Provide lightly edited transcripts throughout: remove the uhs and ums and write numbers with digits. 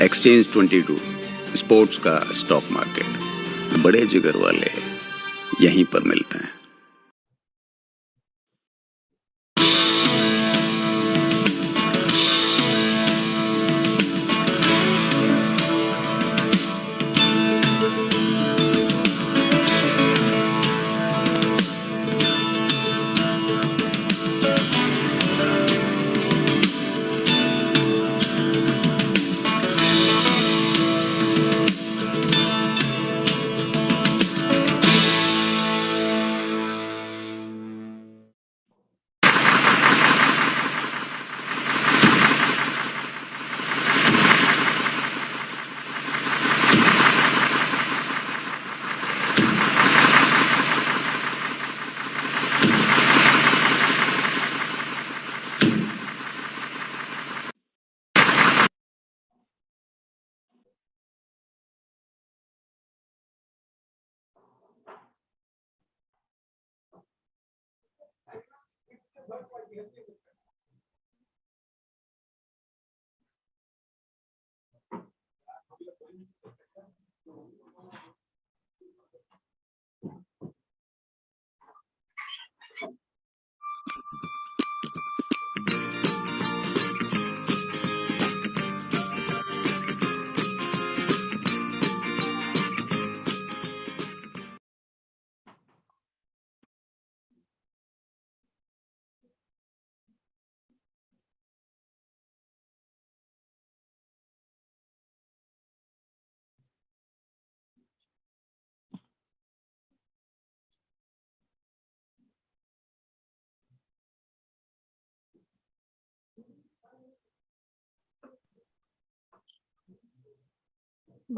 Exchange 22 sports का stock market, बड़े जिगर वाले यहीं पर मिलते हैं।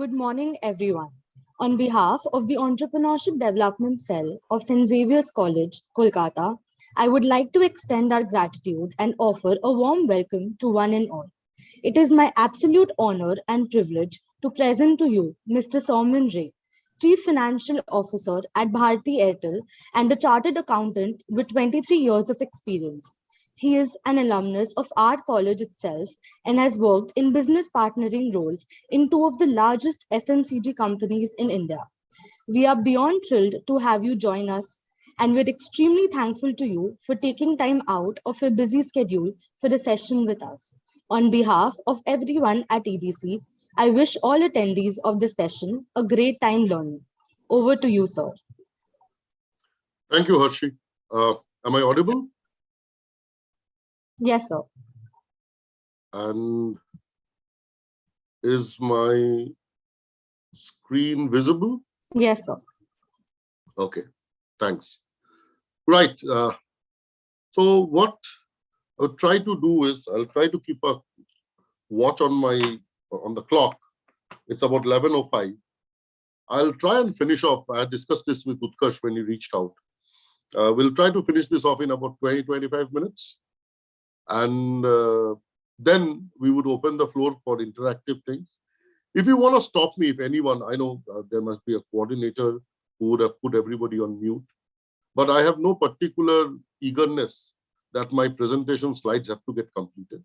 Good morning, everyone. On behalf of the Entrepreneurship Development Cell of St. Xavier's College, Kolkata, I would like to extend our gratitude and offer a warm welcome to one and all. It is my absolute honor and privilege to present to you Mr. Soumen, Chief Financial Officer at Bharti Airtel and a chartered accountant with 23 years of experience. He is an alumnus of our college itself and has worked in business partnering roles in two of the largest FMCG companies in India. We are beyond thrilled to have you join us, and we're extremely thankful to you for taking time out of your busy schedule for the session with us. On behalf of everyone at EDC, I wish all attendees of this session a great time learning. Over to you, sir. Thank you, Harshi. Am I audible? Yes, sir. And is my screen visible? Yes, sir. Okay, thanks. Right. So what I'll try to do is I'll try to keep a watch on the clock. It's about 11:05. I'll try and finish off. I discussed this with Utkarsh when he reached out. We'll try to finish this off in about 20-25 minutes. And then we would open the floor for interactive things. If you want to stop me, if anyone, I know there must be a coordinator who would have put everybody on mute, but I have no particular eagerness that my presentation slides have to get completed.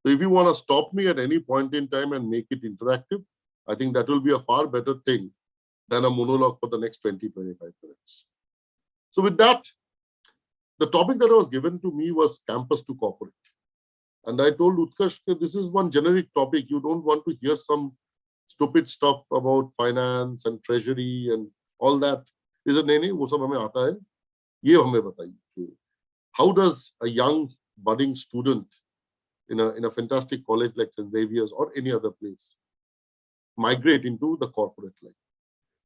So if you want to stop me at any point in time and make it interactive, I think that will be a far better thing than a monologue for the next 20-25 minutes. So with that, the topic that was given to me was campus to corporate. And I told Utkarsh, this is one generic topic. You don't want to hear some stupid stuff about finance and treasury and all that. He said, "नहीं, वो सब हमें आता है. ये हमें बताइए. How does a young budding student in a fantastic college like St. Xavier's or any other place migrate into the corporate life?"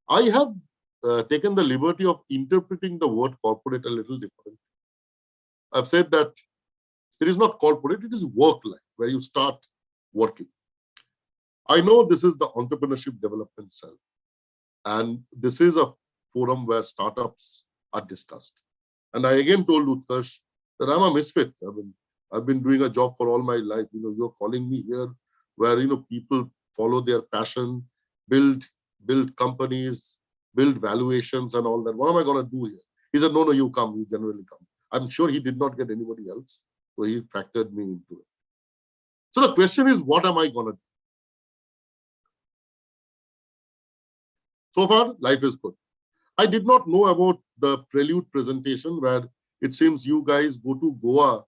I have taken the liberty of interpreting the word corporate a little different. I've said that it is not corporate, it is work life, where you start working. I know this is the Entrepreneurship Development Cell, and this is a forum where startups are discussed. And I again told Utkarsh that I'm a misfit. I've been doing a job for all my life. You're calling me here where, people follow their passion, build companies, build valuations and all that. What am I going to do here? He said, no, you come, you generally come. I'm sure he did not get anybody else, so he factored me into it. So the question is, what am I going to do? So far, life is good. I did not know about the prelude presentation where it seems you guys go to Goa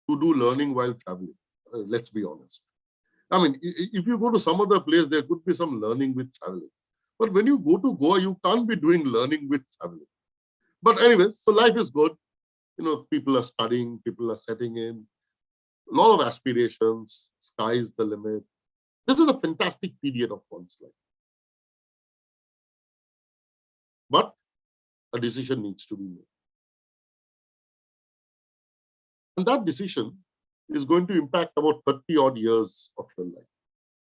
to do learning while traveling. Let's be honest. I mean, if you go to some other place, there could be some learning with traveling. But when you go to Goa, you can't be doing learning with traveling. But anyways, so life is good. You know, people are studying, people are setting in, a lot of aspirations, sky is the limit. This is a fantastic period of one's life. But a decision needs to be made. And that decision is going to impact about 30 odd years of your life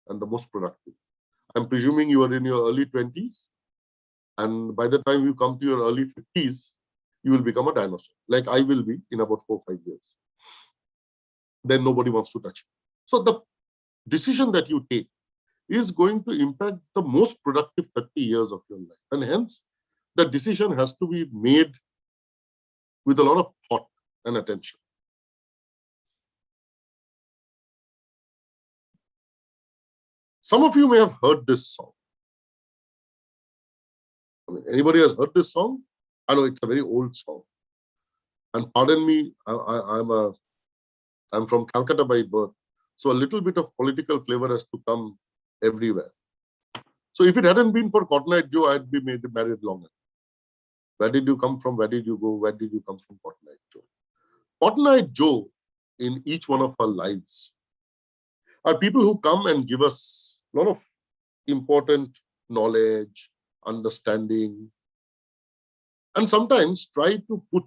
and the most productive. I'm presuming you are in your early 20s. And by the time you come to your early 50s, you will become a dinosaur, like I will be in about 4 or 5 years. Then nobody wants to touch you. So the decision that you take is going to impact the most productive 30 years of your life. And hence, the decision has to be made with a lot of thought and attention. Some of you may have heard this song. I mean, anybody has heard this song? I know it's a very old song. And pardon me, I'm from Calcutta by birth. So a little bit of political flavor has to come everywhere. So if it hadn't been for Cotton Eye Joe, I'd be married longer. Where did you come from? Where did you go? Where did you come from, Cotton Eye Joe? Cotton Eye Joe in each one of our lives are people who come and give us a lot of important knowledge, understanding, and sometimes try to put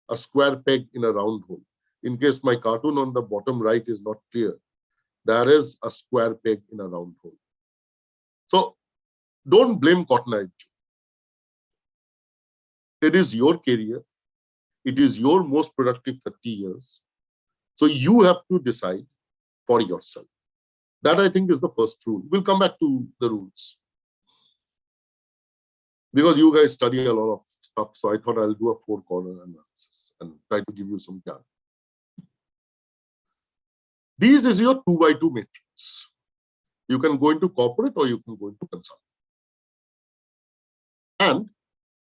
a square peg in a round hole. In case my cartoon on the bottom right is not clear, there is a square peg in a round hole. So don't blame Cotton Eye Joe. It is your career. It is your most productive 30 years. So you have to decide for yourself. That, I think, is the first rule. We'll come back to the rules. Because you guys study a lot of stuff, so I thought I'll do a 4-corner analysis and try to give you some clarity. This is your 2x2 matrix. You can go into corporate or you can go into consulting. And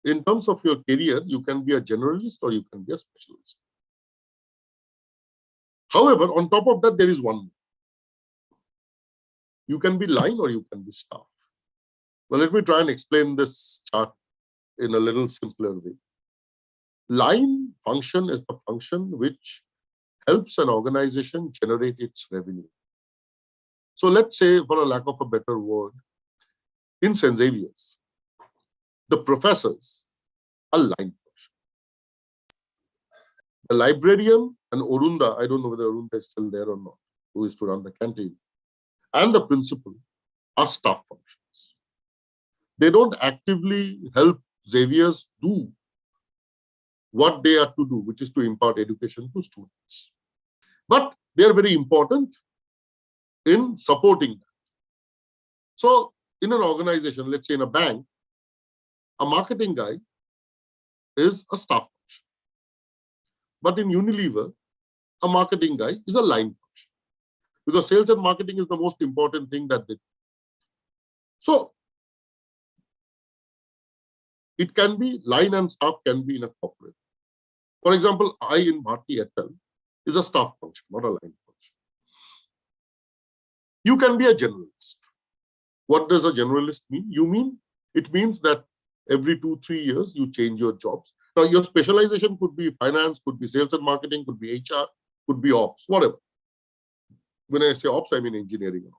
in terms of your career, you can be a generalist or you can be a specialist. However, on top of that, there is one more. You can be line or you can be staff. Now, let me try and explain this chart in a little simpler way. Line function is the function which helps an organization generate its revenue. So let's say, for a lack of a better word, in St. Xavier's, the professors are line function. The librarian and Orunda, I don't know whether Orunda is still there or not, who is to run the canteen, and the principal are staff functions. They don't actively help Xavier's do what they are to do, which is to impart education to students. But they are very important in supporting that. So in an organization, let's say in a bank, a marketing guy is a staff function. But in Unilever, a marketing guy is a line function. Because sales and marketing is the most important thing that they do. So it can be line and staff can be in a corporate. For example, I in Bharti Airtel is a staff function, not a line function. You can be a generalist. What does a generalist mean? It means that every 2-3 years you change your jobs. Now your specialization could be finance, could be sales and marketing, could be HR, could be ops, whatever. When I say ops, I mean engineering.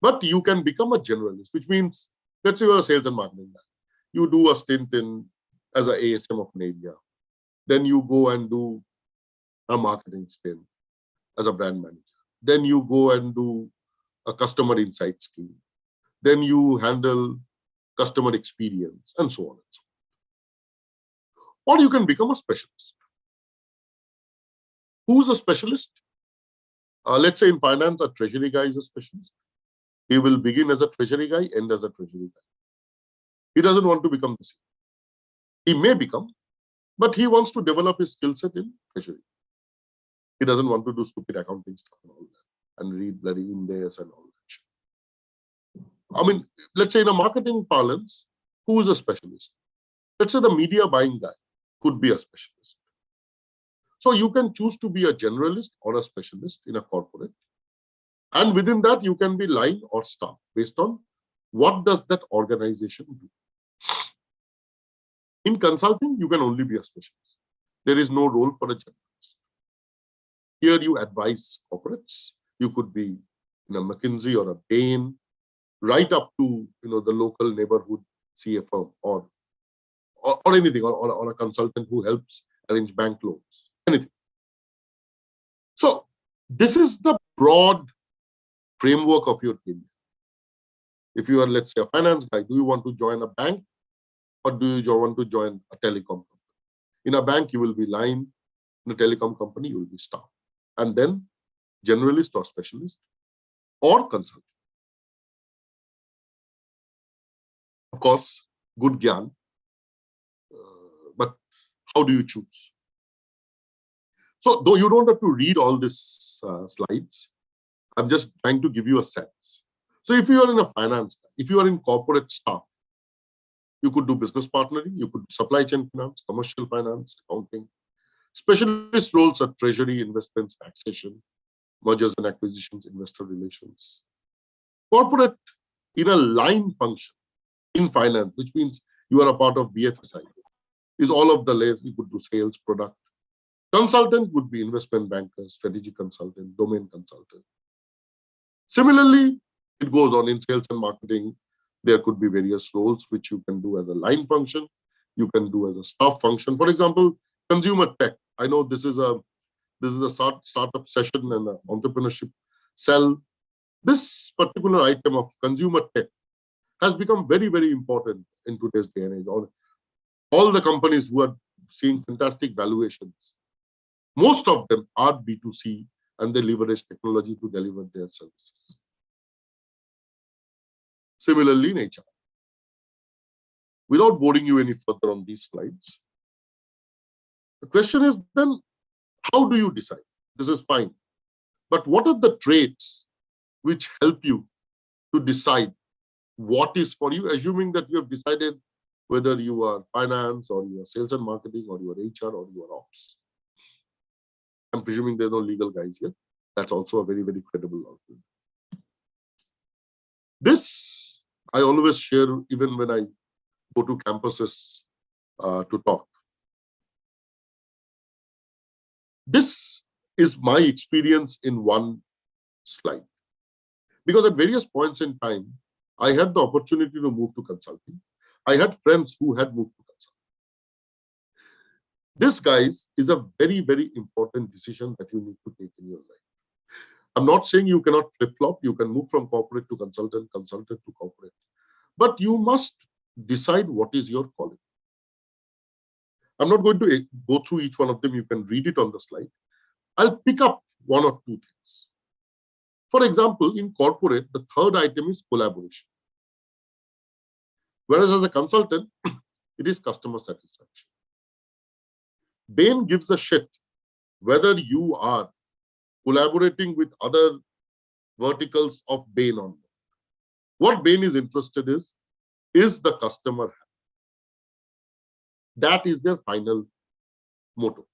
But you can become a generalist, which means, let's say you're a sales and marketing guy. You do a stint as an ASM of an area. Then you go and do a marketing stint as a brand manager. Then you go and do a customer insight scheme. Then you handle customer experience and so on and so on. Or you can become a specialist. Who's a specialist? Let's say in finance, a treasury guy is a specialist. He will begin as a treasury guy, end as a treasury guy. He doesn't want to become the same. He may become, but he wants to develop his skill set in treasury. He doesn't want to do stupid accounting stuff and all that and read bloody Ind AS and all that shit. I mean, let's say in a marketing parlance, Who is a specialist? Let's say the media buying guy could be a specialist. So you can choose to be a generalist or a specialist in a corporate. And within that, you can be line or staff based on what does that organization do. In consulting, you can only be a specialist. There is no role for a generalist. Here you advise corporates. You could be in a McKinsey or a Bain, right up to the local neighborhood CA firm or anything, or a consultant who helps arrange bank loans, anything. So this is the broad framework of your career. If you are, let's say, a finance guy, do you want to join a bank or do you want to join a telecom company? In a bank, you will be line. In a telecom company, you will be staff. And then generalist or specialist or consultant. Of course, good gyan. But how do you choose? So though you don't have to read all these slides, I'm just trying to give you a sense. So if you are in a finance, if you are in corporate staff, you could do business partnering, you could do supply chain finance, commercial finance, accounting. Specialist roles are treasury, investments, taxation, mergers and acquisitions, investor relations. Corporate in a line function in finance, which means you are a part of BFSI, is all of the layers. You could do sales, product. Consultant would be investment banker, strategic consultant, domain consultant. Similarly, it goes on in sales and marketing. There could be various roles which you can do as a line function. You can do as a staff function. For example, consumer tech. I know this is a startup session and an entrepreneurship cell. This particular item of consumer tech has become very, very important in today's day and age. All the companies who are seeing fantastic valuations, most of them are B2C and they leverage technology to deliver their services. Similarly in HR. Without boring you any further on these slides, the question is then, how do you decide? This is fine. But what are the traits which help you to decide what is for you, assuming that you have decided whether you are finance or you are sales and marketing or you are HR or you are ops? I'm presuming there are no legal guys here. That's also a very, very credible outcome. This I always share even when I go to campuses to talk. This is my experience in one slide. Because at various points in time, I had the opportunity to move to consulting. I had friends who had moved to consulting. This, guys, is a very, very important decision that you need to take in your life. I'm not saying you cannot flip-flop. You can move from corporate to consultant, consultant to corporate. But you must decide what is your calling. I'm not going to go through each one of them. You can read it on the slide. I'll pick up one or two things. For example, in corporate, the third item is collaboration. Whereas as a consultant, it is customer satisfaction. Bain gives a shit whether you are collaborating with other verticals of Bain or not. What Bain is interested in is the customer happy? That is their final motto.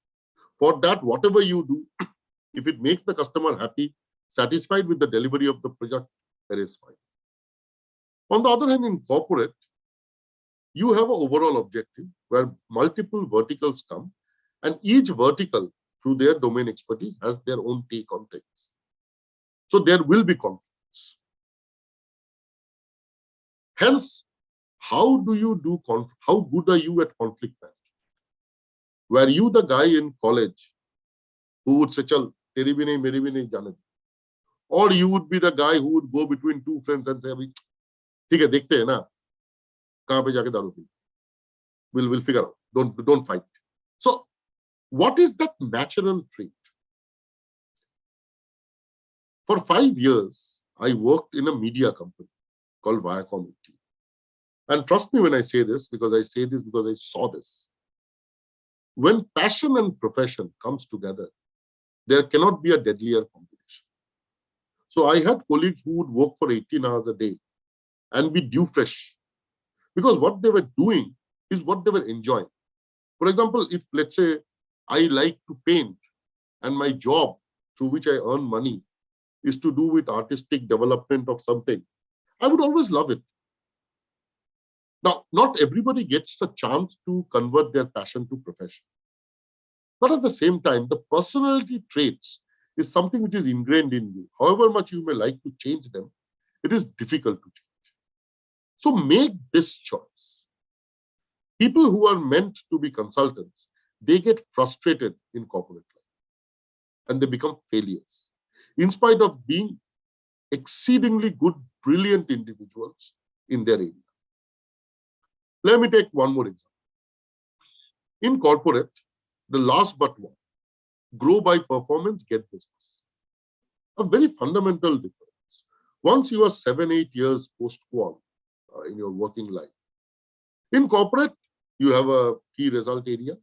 For that, whatever you do, if it makes the customer happy, satisfied with the delivery of the project, that is fine. On the other hand, in corporate, you have an overall objective where multiple verticals come, and each vertical, through their domain expertise, has their own take on things. So there will be conflicts. Hence, how do you do how good are you at conflict management? Were you the guy in college who would say, "Chal, teri bhi nahi, meri bhi nahi, jane de." Or you would be the guy who would go between two friends and say, "Theek hai, dekhte hai na, kahan pe jaake daru pi. We'll figure out. Don't fight." So, what is that natural trait? For 5 years, I worked in a media company called Viacom. And trust me when I say this, because I saw this. When passion and profession comes together, there cannot be a deadlier competition. So I had colleagues who would work for 18 hours a day and be due fresh. because what they were doing is what they were enjoying. For example, if let's say I like to paint and my job through which I earn money is to do with artistic development of something, I would always love it. Now, not everybody gets the chance to convert their passion to profession. But at the same time, the personality traits is something which is ingrained in you. However much you may like to change them, it is difficult to change. So make this choice. People who are meant to be consultants, they get frustrated in corporate life and they become failures, in spite of being exceedingly good, brilliant individuals in their area. Let me take one more example. In corporate, the last but one, grow by performance, get business. A very fundamental difference. Once you are 7-8 years post-qual in your working life, in corporate, you have a key result area.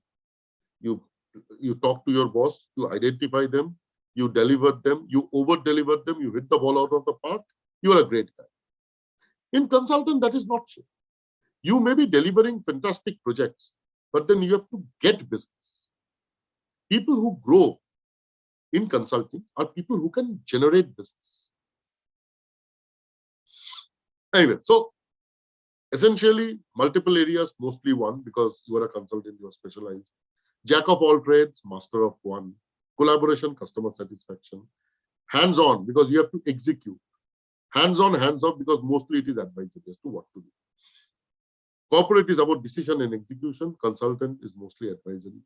You talk to your boss, you identify them, you deliver them, you over-deliver them, you hit the ball out of the park, you are a great guy. In consultant, that is not so. You may be delivering fantastic projects, but then you have to get business. People who grow in consulting are people who can generate business. Anyway, so essentially, multiple areas, mostly one, because you are a consultant, you are specialized. Jack of all trades, master of one. Collaboration, customer satisfaction. Hands-on, because you have to execute. Hands-on, hands-off, because mostly it is advisory as to what to do. Corporate is about decision and execution. Consultant is mostly advisory.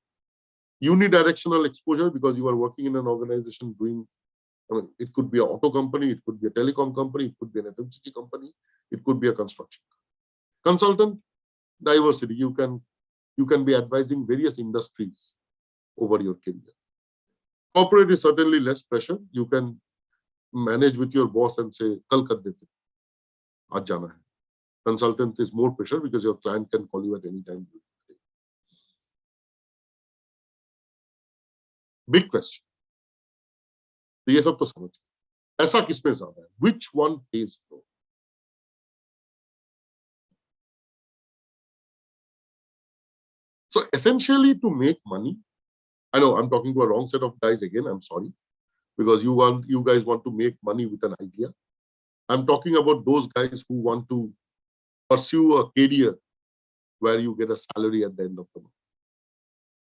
Unidirectional exposure, because you are working in an organization doing, it could be an auto company, it could be a telecom company, it could be an FMCG company, it could be a construction. Consultant, diversity. You can be advising various industries over your career. Corporate is certainly less pressure. You can manage with your boss and say, "Kal kar dete, aaj jana hai." Consultant is more pressure because your client can call you at any time. Big question. तो ये सब तो समझ ऐसा किसमें ज्यादा है? Which one pays more? So essentially, to make money, I know I'm talking to a wrong set of guys again. I'm sorry, because you guys want to make money with an idea. I'm talking about those guys who want to pursue a career where you get a salary at the end of the month.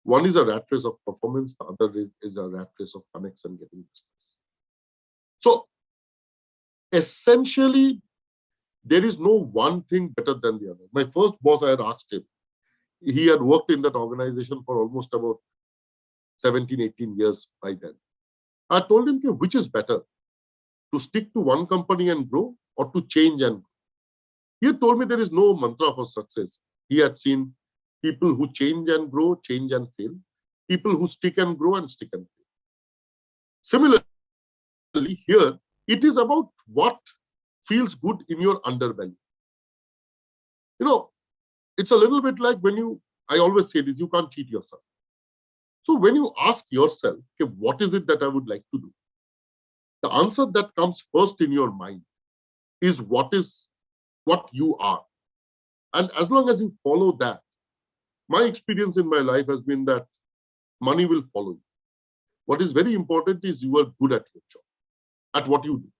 One is a rat race of performance, the other is a rat race of connects and getting business. So essentially, there is no one thing better than the other. My first boss, I had asked him, he had worked in that organization for almost about 17, 18 years by then. I told him, which is better, to stick to one company and grow or to change and grow? He had told me there is no mantra for success. He had seen people who change and grow, change and fail. People who stick and grow and stick and fail. Similarly, here, it is about what feels good in your underbelly. It's a little bit like when I always say this, you can't cheat yourself. So when you ask yourself, okay, what is it that I would like to do? The answer that comes first in your mind is what you are. And as long as you follow that, my experience in my life has been that money will follow you. What is very important is you are good at your job, at what you do.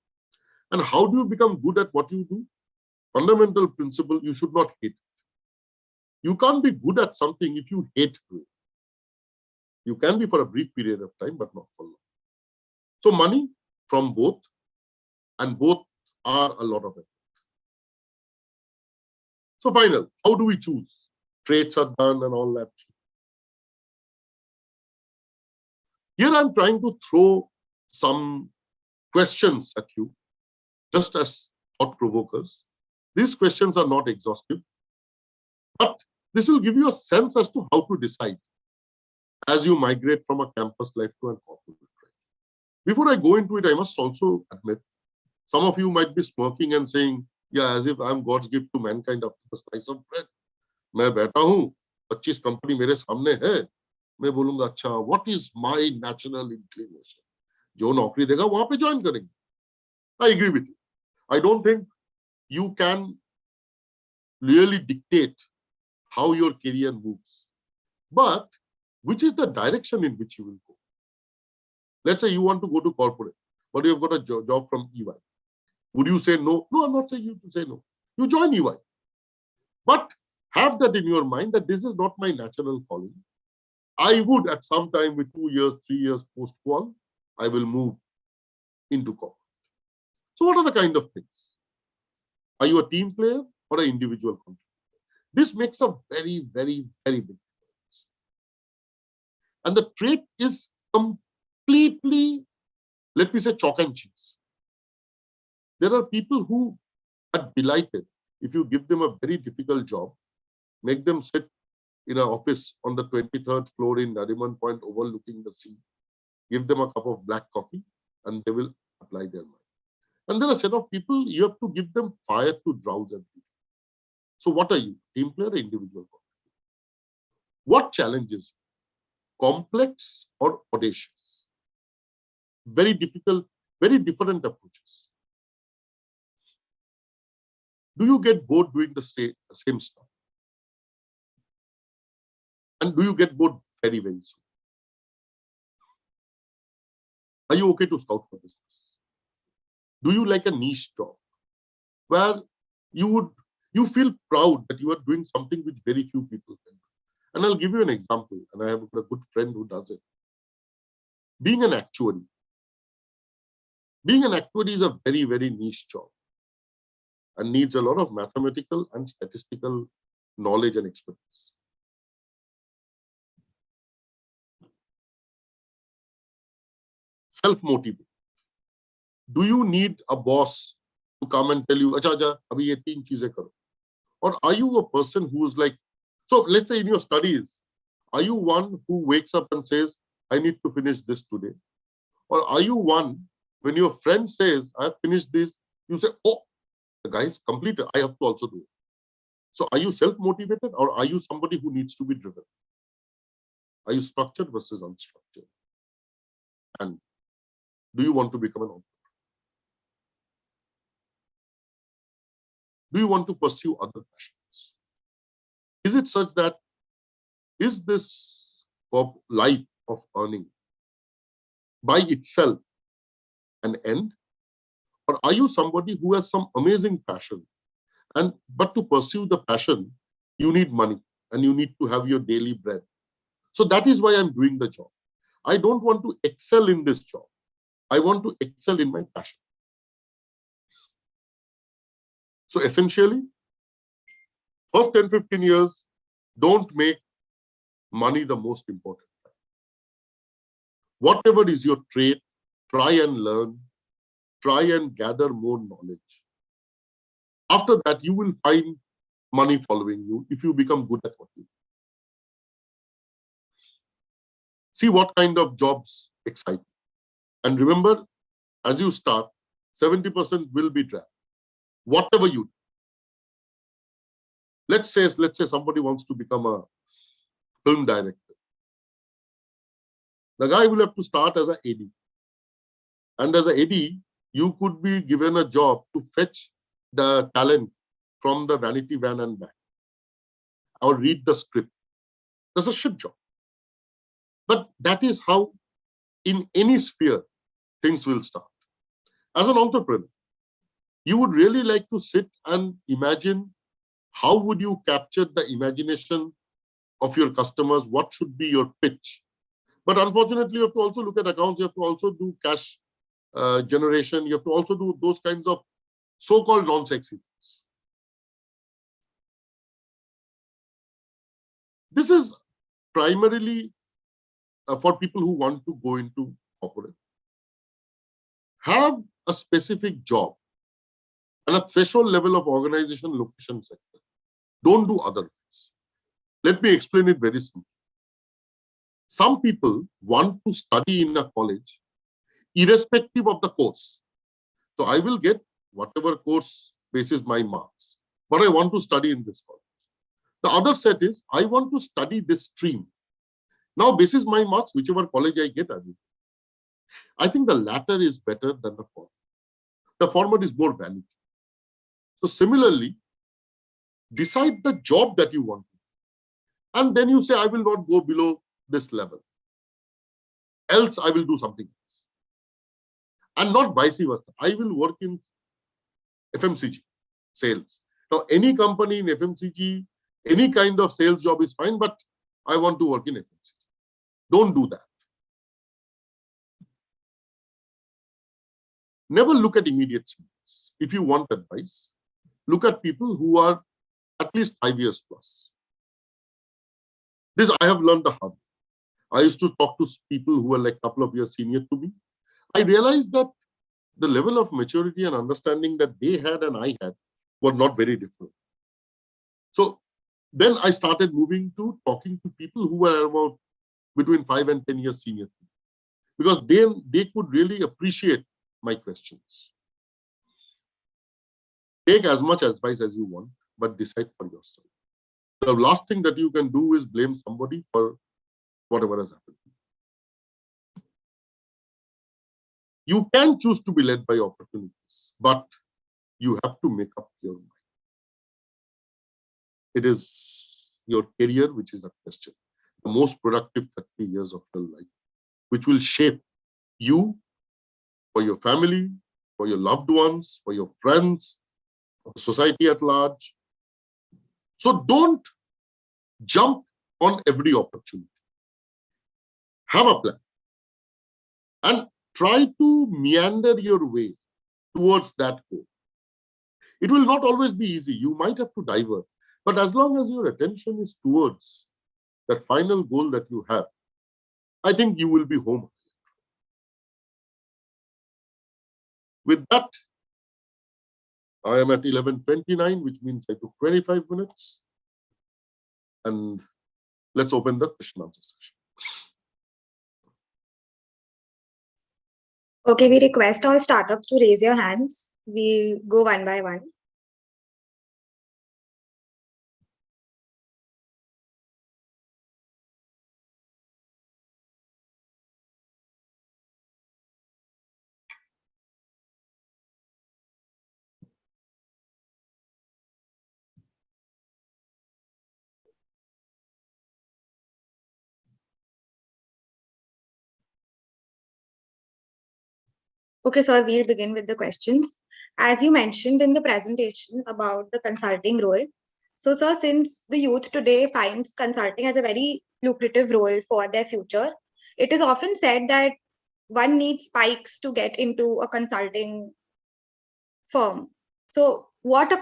And how do you become good at what you do? Fundamental principle, you should not hate it. You can't be good at something if you hate doing it. You can be for a brief period of time, but not for long. So money from both, and both are a lot of effort. So final, how do we choose? Traits are done and all that. Here I'm trying to throw some questions at you, just as thought provokers. These questions are not exhaustive, but this will give you a sense as to how to decide as you migrate from a campus life to a corporate life. Before I go into it, I must also admit, some of you might be smirking and saying, yeah, as if I'm God's gift to mankind after the slice of bread. मैं बैठा हूँ, 25 company मेरे सामने है, मैं बोलूंगा अच्छा, what is my natural inclination? जो नौकरी देगा वहां पे ज्वाइन करेंगे. I agree with you. I don't think you can really dictate how your career moves, but which is the direction in which you will go. Let's say you want to go to corporate, but you have got a job from EY. Would you say no? No, I'm not saying you to say no. You join EY. But have that in your mind that this is not my natural calling. I would at some time with 2 years, 3 years post-qual, I will move into corporate. So what are the kind of things? Are you a team player or an individual contributor? This makes a very, very, very big difference. And the trait is completely, let me say, chalk and cheese. There are people who are delighted if you give them a very difficult job, make them sit in an office on the 23rd floor in Nariman Point overlooking the sea, give them a cup of black coffee, and they will apply their mind. And there are a set of people, you have to give them fire to drowse and feed. So what are you, team player or individual contributor? What challenges? Complex or audacious? Very difficult, very different approaches. Do you get bored doing the same stuff? And do you get bored very, very soon? Are you okay to scout for business? Do you like a niche job where you feel proud that you are doing something which very few people can do? And I'll give you an example, and I have a good friend who does it. Being an actuary. Being an actuary is a very, very niche job and needs a lot of mathematical and statistical knowledge and expertise. Self-motivated. Do you need a boss to come and tell you, "Acha, acha, abhi ye 3 cheezein karo"? Or are you a person who is like, so let's say in your studies, are you one who wakes up and says, "I need to finish this today"? Or are you one, when your friend says, "I have finished this," you say, "Oh, the guy is completed, I have to also do it"? So are you self-motivated or are you somebody who needs to be driven? Are you structured versus unstructured? And do you want to become an entrepreneur? Do you want to pursue other passions? Is it such that, is this life of earning by itself an end? Or are you somebody who has some amazing passion? But to pursue the passion, you need money and you need to have your daily bread. So that is why I'm doing the job. I don't want to excel in this job. I want to excel in my passion. So essentially, first 10-15 years, don't make money the most important. Whatever is your trait, try and learn, try and gather more knowledge. After that, you will find money following you if you become good at what you do. See what kind of jobs excite you. And remember, as you start, 70% will be drab. Whatever you do. Let's say somebody wants to become a film director. The guy will have to start as an AD. And as an AD, you could be given a job to fetch the talent from the vanity van and back, or read the script. That's a shit job. But that is how, in any sphere, things will start. As an entrepreneur, you would really like to sit and imagine how would you capture the imagination of your customers, what should be your pitch. But unfortunately, you have to also look at accounts, you have to also do cash generation, you have to also do those kinds of so-called non-sexy things. This is primarily for people who want to go into corporate. Have a specific job and a threshold level of organization, location, sector. Don't do other things. Let me explain it very simply. Some people want to study in a college irrespective of the course. So I will get whatever course basis my marks, but I want to study in this college. The other set is, I want to study this stream. Now, basis my marks, whichever college I get, I will. I think the latter is better than the former. The former is more valuable. So similarly, decide the job that you want. And then you say, I will not go below this level. Else I will do something else. And not vice versa. I will work in FMCG, sales. Now, any company in FMCG, any kind of sales job is fine, but I want to work in FMCG. Don't do that. Never look at immediate seniors. If you want advice, look at people who are at least 5 years plus. This I have learned the hard way. I used to talk to people who were like a couple of years senior to me. I realized that the level of maturity and understanding that they had and I had were not very different. So then I started moving to talking to people who were about between 5 and 10 years senior to me, because then they could really appreciate my questions. Take as much advice as you want, but decide for yourself. The last thing that you can do is blame somebody for whatever has happened. You can choose to be led by opportunities, but you have to make up your mind. It is your career which is the question. The most productive 30 years of your life, which will shape you, for your family, for your loved ones, for your friends, for society at large. So don't jump on every opportunity. Have a plan and try to meander your way towards that goal. It will not always be easy. You might have to divert, but as long as your attention is towards that final goal that you have, I think you will be home. With that, I am at 11:29, which means I took 25 minutes. And let's open the question answer session. Okay, we request all startups to raise your hands. We'll go one by one. Okay, sir, we'll begin with the questions. As you mentioned in the presentation about the consulting role, so sir, since the youth today finds consulting as a very lucrative role for their future, it is often said that one needs spikes to get into a consulting firm. So what,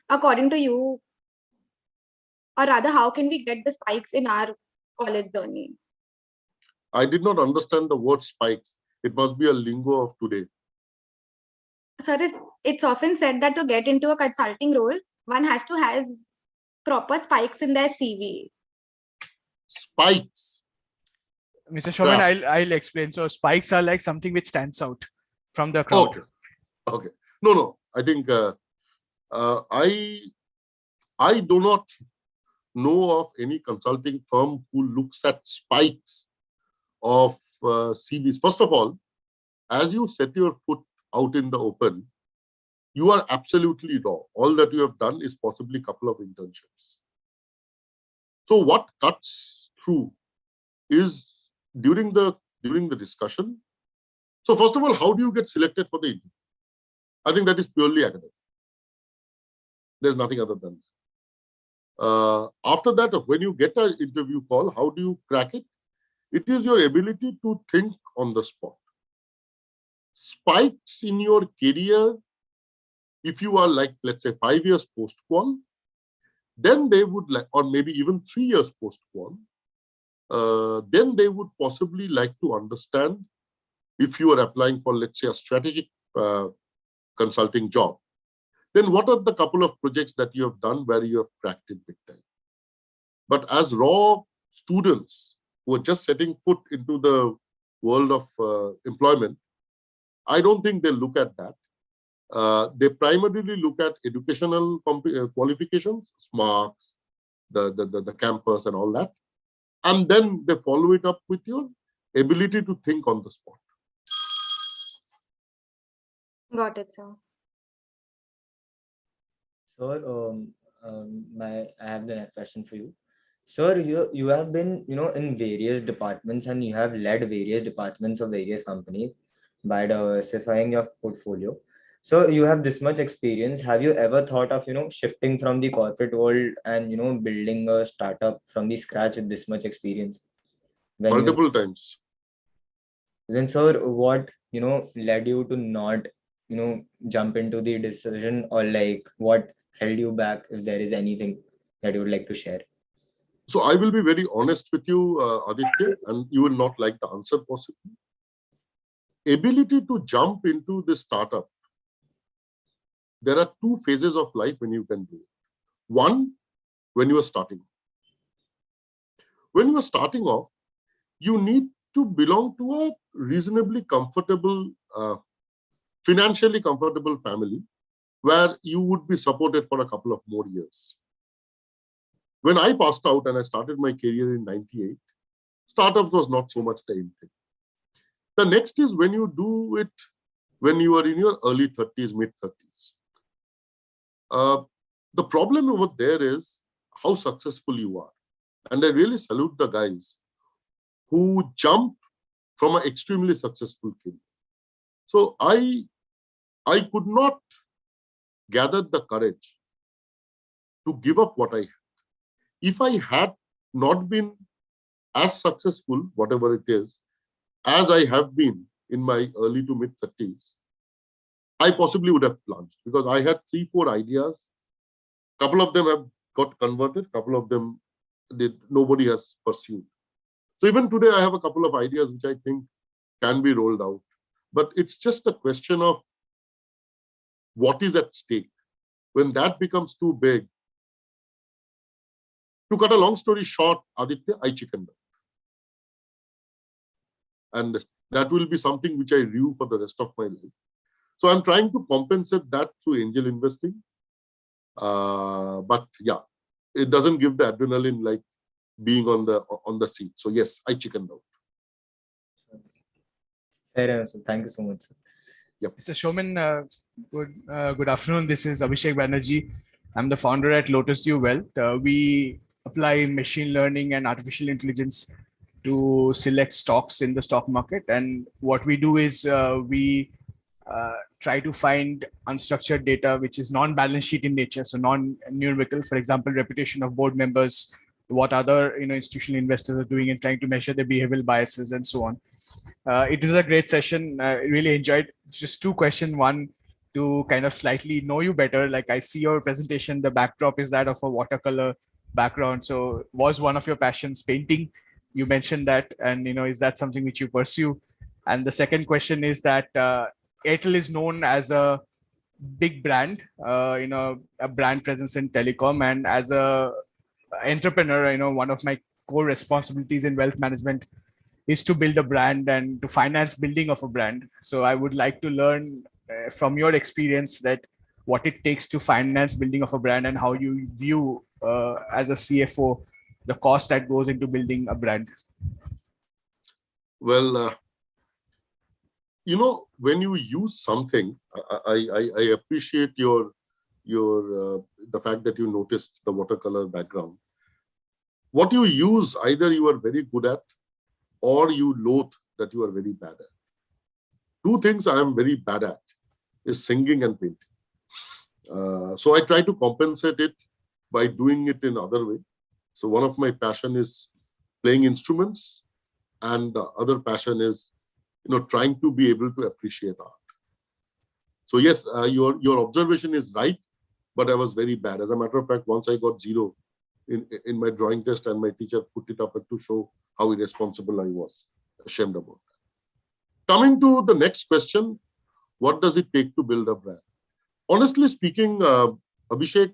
according to you, or rather, how can we get the spikes in our college journey? I did not understand the word spikes. It must be a lingo of today. Sir, it's often said that to get into a consulting role, one has to have proper spikes in their CV. Spikes. Mr. Soumen, Yeah. I'll explain. So spikes are like something which stands out from the crowd. Okay. Okay. No. I think I do not know of any consulting firm who looks at spikes of CVs. First of all, as you set your foot out in the open, you are absolutely raw. All that you have done is possibly a couple of internships. So what cuts through is during the discussion. So first of all, how do you get selected for the interview? I think that is purely academic. There's nothing other than that. After that, when you get an interview call, how do you crack it? It is your ability to think on the spot. Spikes in your career, if you are like, let's say 5 years post-qual, then they would like, or maybe even 3 years post-qual, then they would possibly like to understand if you are applying for, let's say, a strategic consulting job, then what are the couple of projects that you have done where you have cracked it big time? But as raw students who are just setting foot into the world of employment, I don't think they look at that. They primarily look at educational qualifications, marks, the campus and all that. And then they follow it up with your ability to think on the spot. Got it, sir. Sir, I have the next question for you. Sir, you have been, in various departments and you have led various departments of various companies by diversifying your portfolio. So you have this much experience. Have you ever thought of, shifting from the corporate world and, building a startup from the scratch with this much experience? Multiple times. Then, sir, what, led you to not, jump into the decision, or like what held you back, if there is anything that you would like to share? So I will be very honest with you, Aditya, and you will not like the answer possibly. Ability to jump into this startup. There are two phases of life when you can do it. One, when you are starting. When you are starting off, you need to belong to a reasonably comfortable, financially comfortable family where you would be supported for a couple of more years. When I passed out and I started my career in 98, startups was not so much the in thing. The next is when you do it when you are in your early 30s, mid 30s. The problem over there is how successful you are. And I really salute the guys who jump from an extremely successful career. So I could not gather the courage to give up what I had. If I had not been as successful, whatever it is, as I have been in my early to mid 30s, I possibly would have plunged, because I had 3-4 ideas. Couple of them have got converted, couple of them nobody has pursued. So even today, I have a couple of ideas which I think can be rolled out. But it's just a question of what is at stake. When that becomes too big, to cut a long story short, Aditya, I chickened out. And that will be something which I rue for the rest of my life. So I'm trying to compensate that through angel investing. But yeah, it doesn't give the adrenaline like being on the seat. So yes, I chickened out. Fair enough, sir. Thank you so much, sir. Yep. Mr. Soumen, good afternoon. This is Abhishek Banerjee. I'm the founder at Lotus Dew Wealth. We apply machine learning and artificial intelligence to select stocks in the stock market. And what we do is we try to find unstructured data, which is non-balance sheet in nature, so non-numerical. For example, reputation of board members, what other institutional investors are doing, and trying to measure their behavioral biases and so on. It is a great session. I really enjoyed. Just two questions. One, to kind of slightly know you better. Like, I see your presentation, the backdrop is that of a watercolor background. So was one of your passions painting? You mentioned that, and is that something which you pursue? And the second question is that Airtel is known as a big brand, a brand presence in telecom, and as a entrepreneur, one of my core responsibilities in wealth management is to build a brand and to finance building of a brand. So I would like to learn from your experience that what it takes to finance building of a brand, and how you view as a CFO the cost that goes into building a brand. Well, when you use something, I appreciate your the fact that you noticed the watercolor background. What you use, either you are very good at, or you loathe that you are very bad at. Two things I am very bad at is singing and painting. So I try to compensate it by doing it in other way. So one of my passion is playing instruments, and the other passion is trying to be able to appreciate art. So yes, your observation is right, but I was very bad. As a matter of fact, once I got 0 in my drawing test, and my teacher put it up to show how irresponsible I was. Ashamed about that. Coming to the next question, what does it take to build a brand? Honestly speaking, Abhishek,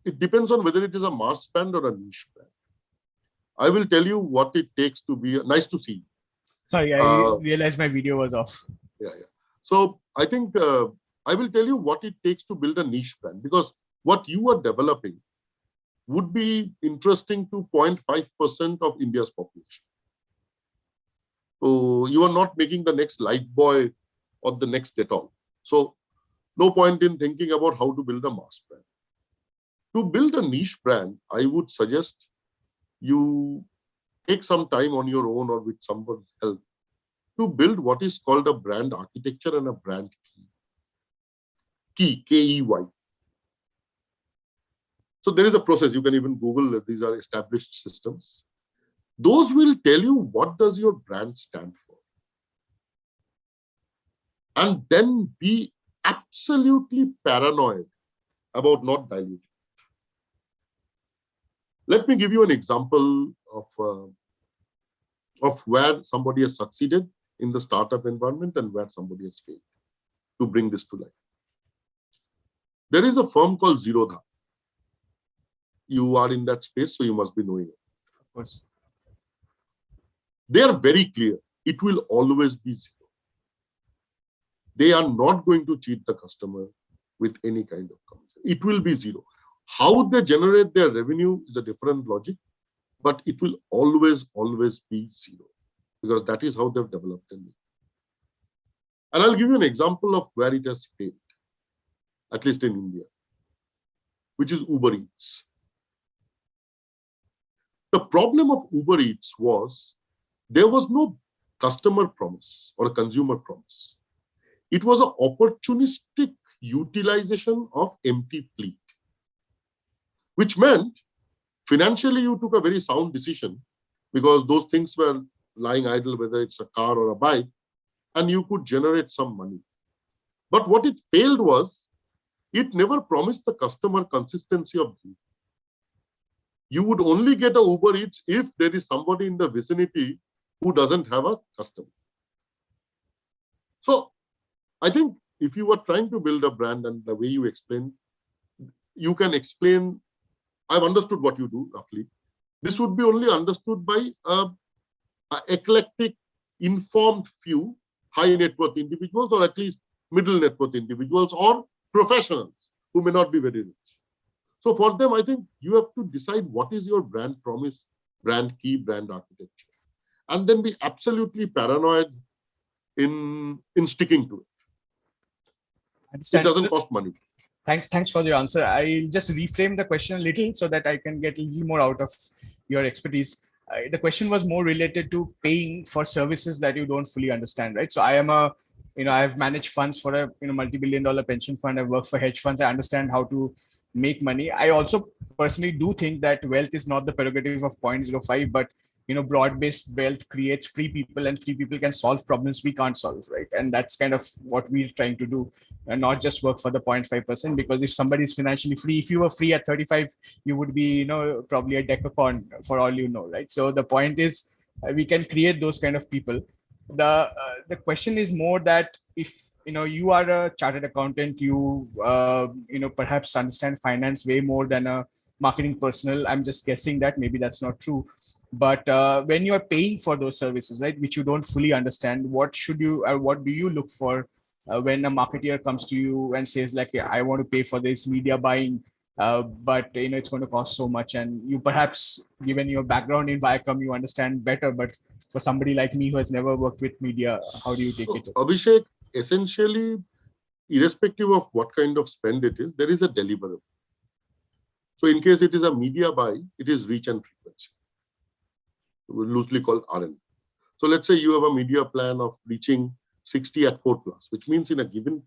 it depends on whether it is a mass brand or a niche brand. I will tell you what it takes to be. Nice to see you. Sorry, I realized my video was off. Yeah. So I think I will tell you what it takes to build a niche brand, because what you are developing would be interesting to 0.5% of India's population. So you are not making the next Lifebuoy or the next Dettol. So no point in thinking about how to build a mass brand. To build a niche brand, I would suggest you take some time on your own or with someone's help to build what is called a brand architecture and a brand key, K-E-Y. So there is a process. You can even Google that these are established systems. Those will tell you what does your brand stand for. And then be absolutely paranoid about not diluting. Let me give you an example of where somebody has succeeded in the startup environment and where somebody has failed to bring this to life. There is a firm called 𝘧𝘪𝘷𝘦. You are in that space, so you must be knowing it. Of course. They are very clear. It will always be zero. They are not going to cheat the customer with any kind of commission. It will be zero. How they generate their revenue is a different logic, but it will always be zero because that is how they've developed them. And I'll give you an example of where it has failed, at least in India, which is Uber Eats. The problem of Uber Eats was there was no customer promise or a consumer promise. It was an opportunistic utilization of empty fleet, which meant financially you took a very sound decision because those things were lying idle, whether it's a car or a bike, and you could generate some money. But what it failed was it never promised the customer consistency of delivery. You would only get a Uber Eats if there is somebody in the vicinity who doesn't have a customer. So I think if you were trying to build a brand and the way you explain, you can explain, I've understood what you do roughly. This would be only understood by an eclectic, informed few high net worth individuals or at least middle net worth individuals or professionals who may not be very rich. So for them, I think you have to decide what is your brand promise, brand key, brand architecture, and then be absolutely paranoid in sticking to it. It doesn't cost money. Thanks for your answer. I'll just reframe the question a little so that I can get a little more out of your expertise. The question was more related to paying for services that you don't fully understand, right? So I am I've managed funds for a multi-billion-dollar pension fund. I've worked for hedge funds. I understand how to make money. I also personally do think that wealth is not the prerogative of 0.05, but broad-based wealth creates free people, and free people can solve problems we can't solve, right? And that's kind of what we're trying to do, and not just work for the 0.5%. Because if somebody is financially free, if you were free at 35, you would be, probably a decacorn for all you know, right? So the point is, we can create those kind of people. The question is more that if you are a chartered accountant, you perhaps understand finance way more than a marketing personnel. I'm just guessing that maybe that's not true. But when you are paying for those services, right, which you don't fully understand, what do you look for when a marketer comes to you and says like, I want to pay for this media buying, but it's going to cost so much, and you perhaps, given your background in Viacom, you understand better. But for somebody like me who has never worked with media, how do you take it? Abhishek, essentially, irrespective of what kind of spend it is, there is a deliverable. So in case it is a media buy, it is reach and frequency, loosely called RN. So let's say you have a media plan of reaching 60 at 4+, which means in a given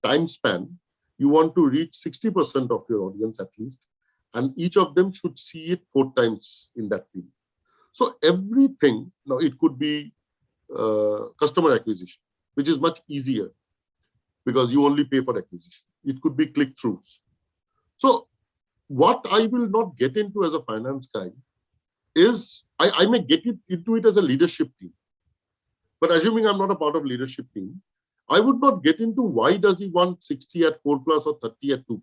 time span, you want to reach 60% of your audience at least, and each of them should see it 4 times in that period. So everything, now it could be customer acquisition, which is much easier because you only pay for acquisition. It could be click-throughs. So what I will not get into as a finance guy is, I may get into it as a leadership team. But assuming I'm not a part of leadership team, I would not get into why does he want 60 at 4+ or 30 at 2+.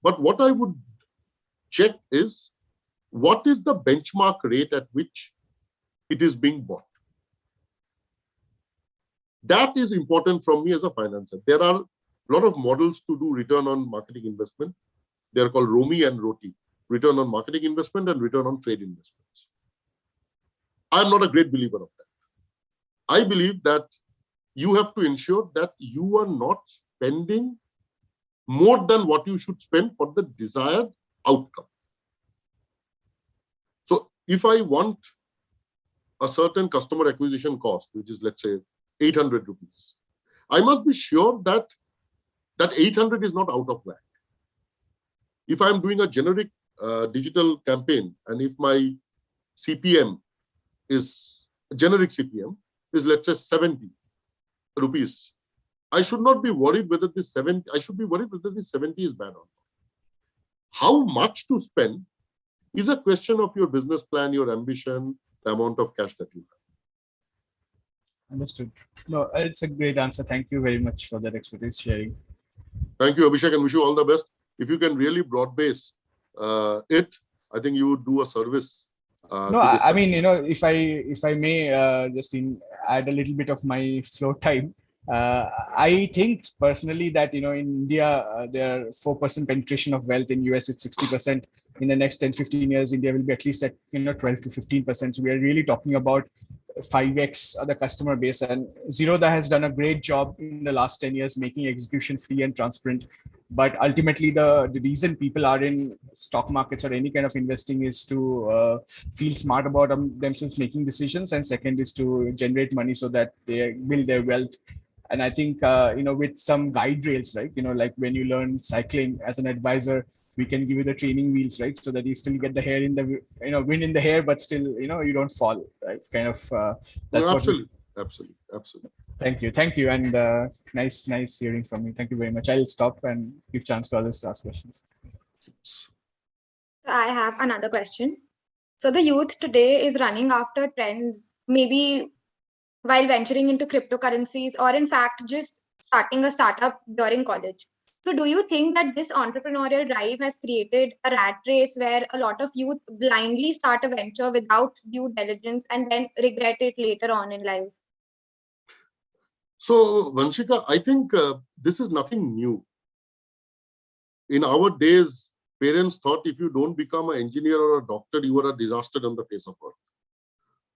But what I would check is, what is the benchmark rate at which it is being bought? That is important from me as a financer. There are a lot of models to do return on marketing investment. They are called ROMI and ROTI, return on marketing investment and return on trade investments. I'm not a great believer of that. I believe that you have to ensure that you are not spending more than what you should spend for the desired outcome. So if I want a certain customer acquisition cost, which is, let's say, 800 rupees, I must be sure that that 800 is not out of whack. If I'm doing a generic digital campaign, and if my CPM is, generic CPM is, let's say, 70 rupees, I should not be worried whether this 70, I should be worried whether this 70 is bad or not. How much to spend is a question of your business plan, your ambition, the amount of cash that you have. Understood. No, it's a great answer. Thank you very much for that expertise sharing. Thank you, Abhishek, and wish you all the best. If you can really broad base it, I think you would do a service. No, I mean, if I may just add a little bit of my flow time. I think personally that in India there are 4% penetration of wealth. In US it's 60%. In the next 10-15 years, India will be at least at 12 to 15%. So we are really talking about 5x the customer base, and Zerodha has done a great job in the last 10 years making execution free and transparent. But ultimately, the reason people are in stock markets or any kind of investing is to feel smart about themselves making decisions, and second is to generate money so that they build their wealth. And I think with some guide rails, right, like when you learn cycling as an advisor, we can give you the training wheels, right, so that you still get the hair in the wind in the hair, but still you don't fall, right, kind of. That's absolutely. Thank you, and nice hearing from you. Thank you very much. I'll stop and give chance to others to ask questions. I have another question. So the youth today is running after trends, maybe while venturing into cryptocurrencies, or in fact just starting a startup during college. So do you think that this entrepreneurial drive has created a rat race where a lot of youth blindly start a venture without due diligence and then regret it later on in life? So, Vanshika, I think this is nothing new. In our days, parents thought if you don't become an engineer or a doctor, you are a disaster on the face of earth.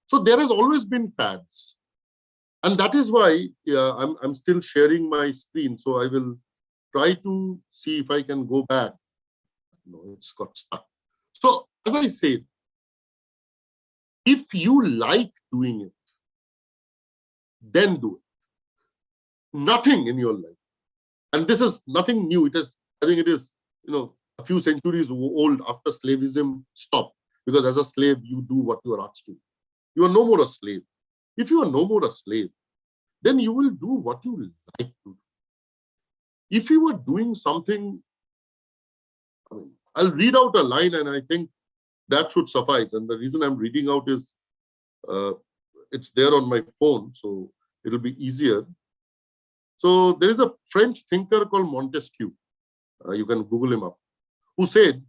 So there has always been fads. And that is why I'm still sharing my screen. So I will try to see if I can go back. No, it's got stuck. So as I said, if you like doing it, then do it. Nothing in your life. And this is nothing new. It is, I think it is, a few centuries old after slaveism stopped. Because as a slave, you do what you are asked to. You are no more a slave. If you are no more a slave, then you will do what you like to do. If you were doing something, I'll read out a line and I think that should suffice. And the reason I'm reading out is it's there on my phone, so it'll be easier. So there is a French thinker called Montesquieu. You can Google him up, who said,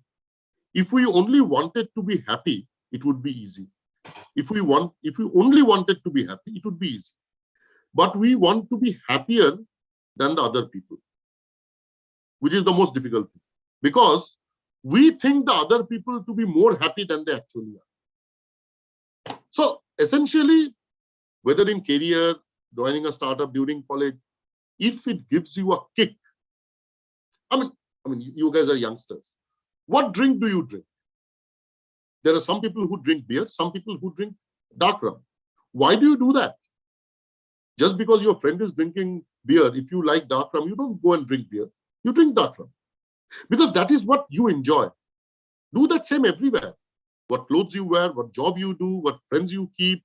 if we only wanted to be happy, it would be easy. If we only wanted to be happy, it would be easy. But we want to be happier than the other people, which is the most difficult thing. Because we think the other people to be more happy than they actually are. So essentially, whether in career, joining a startup during college, if it gives you a kick, I mean, you guys are youngsters. What drink do you drink? There are some people who drink beer, some people who drink dark rum. Why do you do that? Just because your friend is drinking beer, if you like dark rum, you don't go and drink beer. You drink dark rum. Because that is what you enjoy. Do that same everywhere. What clothes you wear, what job you do, what friends you keep,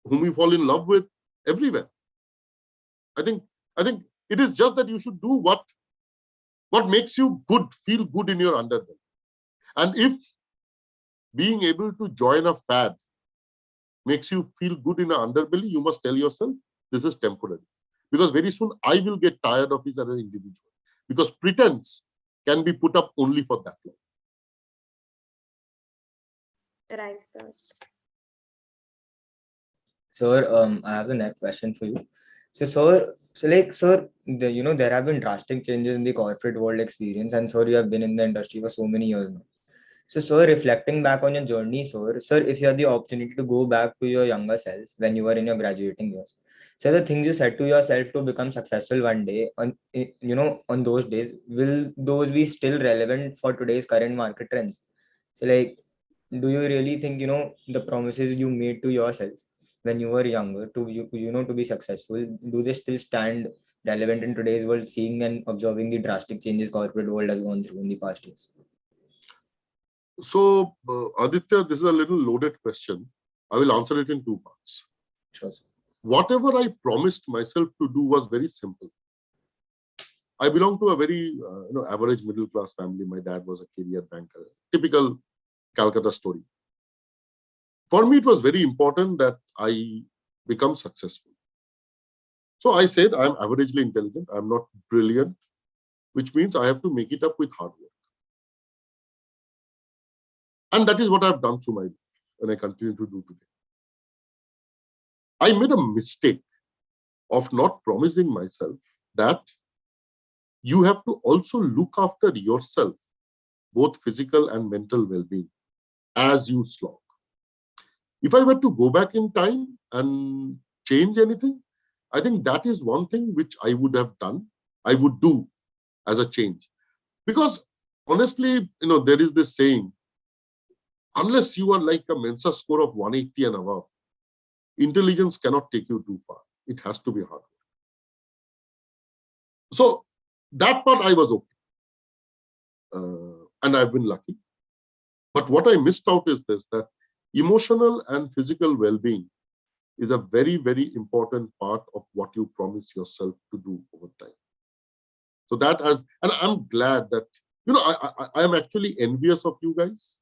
whom you fall in love with, everywhere. I think it is just that you should do what makes you good, feel good in your underbelly. And if being able to join a fad makes you feel good in an underbelly, you must tell yourself, this is temporary. Because very soon I will get tired of it as an individual. Because pretense can be put up only for that long. Right, sir. Sir, I have the next question for you. So, sir, there have been drastic changes in the corporate world experience, and sir, you have been in the industry for so many years now. So, sir, reflecting back on your journey, sir, if you had the opportunity to go back to your younger self when you were in your graduating years, so the things you said to yourself to become successful one day, on those days, will those be still relevant for today's current market trends? So, like, do you really think, the promises you made to yourself when you were younger to be successful, do they still stand relevant in today's world, seeing and observing the drastic changes corporate world has gone through in the past years? So, Aditya, this is a little loaded question. I will answer it in two parts. Sure, sir. Whatever I promised myself to do was very simple. I belong to a very average middle class family. My dad was a career banker. Typical Calcutta story. For me, it was very important that I become successful. So I said, I'm averagely intelligent. I'm not brilliant, which means I have to make it up with hard work. And that is what I've done through my life, and I continue to do today. I made a mistake of not promising myself that you have to also look after yourself, both physical and mental well-being, as you slog. If I were to go back in time and change anything, I think that is one thing which I would have done, I would do as a change. Because honestly, there is this saying, unless you are like a Mensa score of 180 and above, intelligence cannot take you too far. It has to be hard. So that part I was okay. And I've been lucky. But what I missed out is this, that emotional and physical well-being is a very, very important part of what you promise yourself to do over time. So that and I'm glad that, I am actually envious of you guys.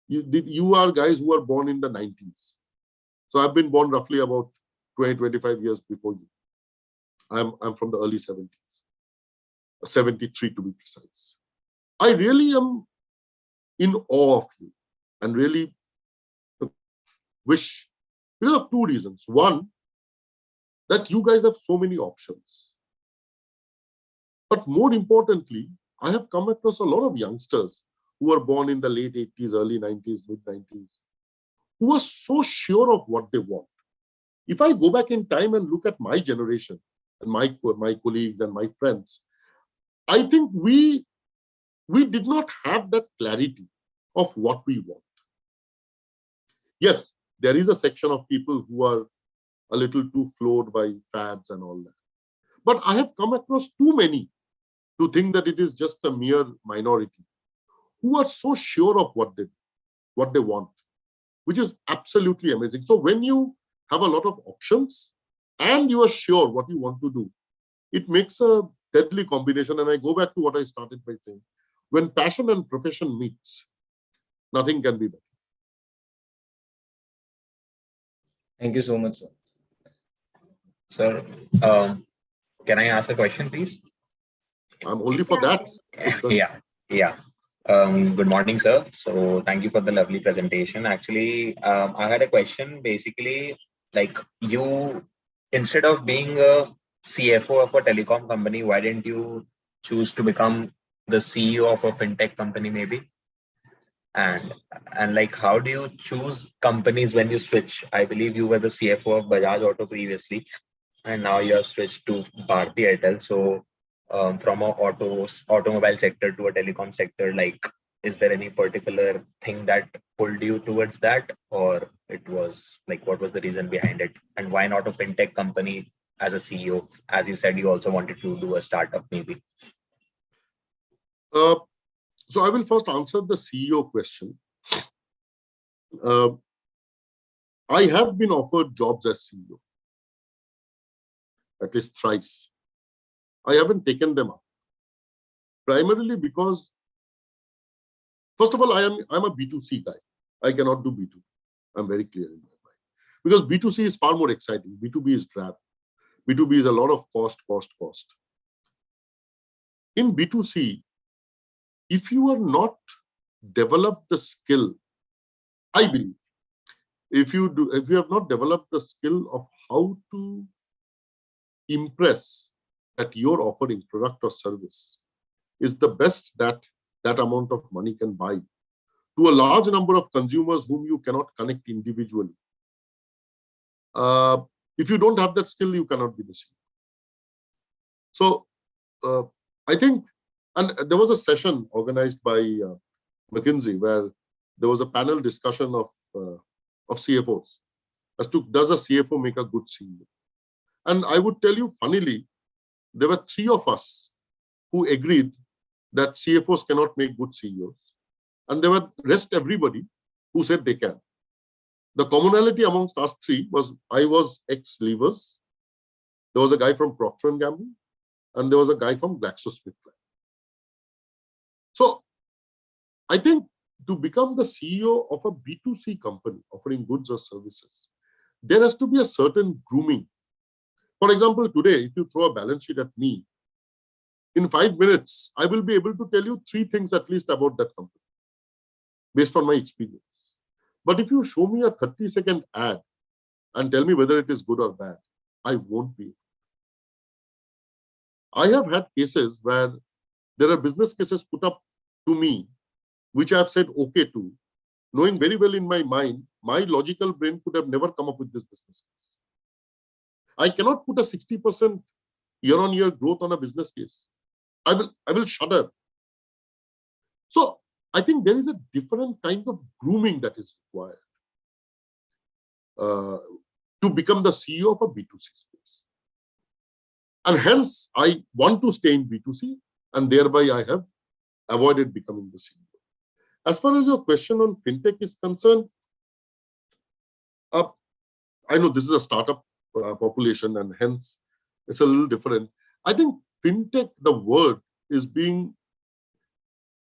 You are guys who are born in the 90s. So I've been born roughly about 20, 25 years before you. I'm from the early 70s, 73 to be precise. I really am in awe of you and really wish, because of two reasons. One, that you guys have so many options. But more importantly, I have come across a lot of youngsters who were born in the late 80s, early 90s, mid 90s, who are so sure of what they want. If I go back in time and look at my generation and my colleagues and my friends, I think we did not have that clarity of what we want. Yes, there is a section of people who are a little too floored by fads and all that. But I have come across too many to think that it is just a mere minority who are so sure of what they want, which is absolutely amazing. So when you have a lot of options and you are sure what you want to do, it makes a deadly combination. And I go back to what I started by saying, when passion and profession meets, nothing can be better. Thank you so much, sir. Sir, can I ask a question, please? I'm only for that. Yeah. Good morning, sir. So thank you for the lovely presentation. Actually, I had a question. Basically, like you, instead of being a CFO of a telecom company, why didn't you choose to become the CEO of a fintech company, maybe? And like, how do you choose companies when you switch? I believe you were the CFO of Bajaj Auto previously, and now you have switched to Bharti Airtel. So from a automobile sector to a telecom sector, like, is there any particular thing that pulled you towards that, or it was like, what was the reason behind it? And why not a fintech company as a CEO? As you said, you also wanted to do a startup, maybe. So I will first answer the CEO question. I have been offered jobs as CEO, at least thrice. I haven't taken them up, primarily because, first of all, I'm a B2C guy. I cannot do B2. I'm very clear in my mind. Because B2C is far more exciting. B2B is drab. B2B is a lot of cost. In B2C, if you are not developed the skill, I believe, if you have not developed the skill of how to impress that your offering, product or service, is the best that amount of money can buy, to a large number of consumers whom you cannot connect individually. If you don't have that skill, you cannot be the CEO. So I think, and there was a session organized by McKinsey where there was a panel discussion of CFOs as to, does a CFO make a good CEO? And I would tell you, funnily, there were 3 of us who agreed that CFOs cannot make good CEOs. And there were rest everybody who said they can. The commonality amongst us 3 was, I was ex-Levers, there was a guy from Procter & Gamble, and there was a guy from GlaxoSmithKline. So I think to become the CEO of a B2C company offering goods or services, there has to be a certain grooming. For example, today, if you throw a balance sheet at me, in 5 minutes, I will be able to tell you 3 things at least about that company based on my experience. But if you show me a 30-second ad and tell me whether it is good or bad, I won't be. I have had cases where there are business cases put up to me, which I have said okay to, knowing very well in my mind, my logical brain could have never come up with this business case. I cannot put a 60% year-on-year growth on a business case. I will shudder. So I think there is a different kind of grooming that is required to become the CEO of a B2C space. And hence, I want to stay in B2C, and thereby I have avoided becoming the CEO. As far as your question on fintech is concerned, I know this is a startup population, and hence it's a little different. I think fintech, the word, is being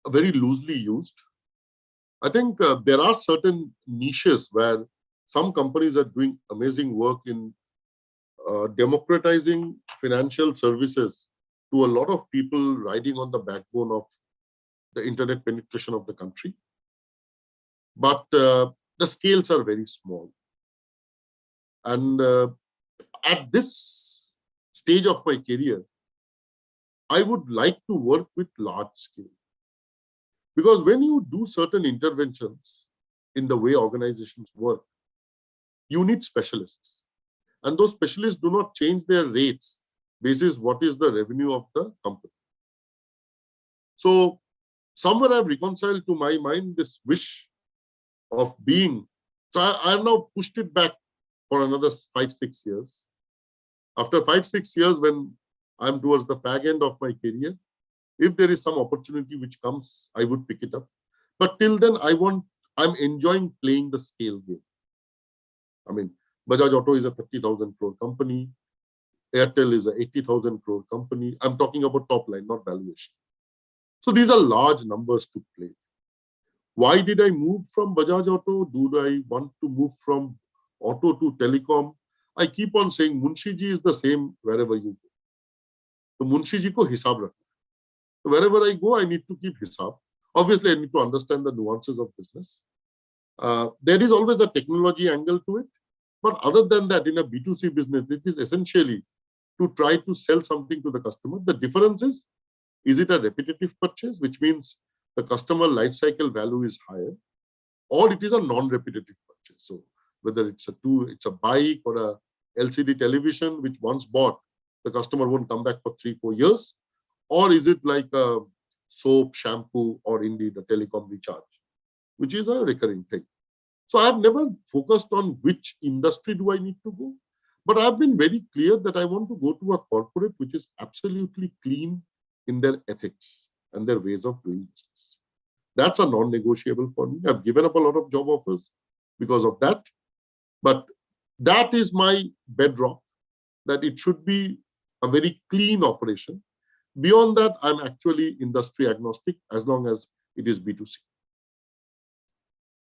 very loosely used. I think there are certain niches where some companies are doing amazing work in democratizing financial services to a lot of people riding on the backbone of the internet penetration of the country. But the scales are very small. And at this stage of my career, I would like to work with large scale. Because when you do certain interventions in the way organizations work, you need specialists. And those specialists do not change their rates basis what is the revenue of the company. So somewhere I've reconciled to my mind this wish of being. So I have now pushed it back for another 5-6 years. After 5-6 years, when I'm towards the fag end of my career, if there is some opportunity which comes, I would pick it up. But till then, I'm enjoying playing the scale game. I mean, Bajaj Auto is a 50,000 crore company. Airtel is a 80,000 crore company. I'm talking about top line, not valuation. So these are large numbers to play. Why did I move from Bajaj Auto? Do I want to move from auto to telecom? I keep on saying Munshi ji is the same wherever you go. So Munshi ji ko hisab rakhna. So wherever I go, I need to keep hisab. Obviously, I need to understand the nuances of business. There is always a technology angle to it. But other than that, in a B2C business, it is essentially to try to sell something to the customer. The difference is it a repetitive purchase, which means the customer life cycle value is higher, or it is a non-repetitive purchase. So whether it's a bike or a LCD television, which once bought, the customer won't come back for 3-4 years, or is it like a soap, shampoo, or indeed a telecom recharge, which is a recurring thing. So I've never focused on which industry do I need to go, but I've been very clear that I want to go to a corporate which is absolutely clean in their ethics and their ways of doing business. That's a non-negotiable for me. I've given up a lot of job offers because of that, but that is my bedrock, that it should be a very clean operation. Beyond that, I'm actually industry agnostic as long as it is B2C.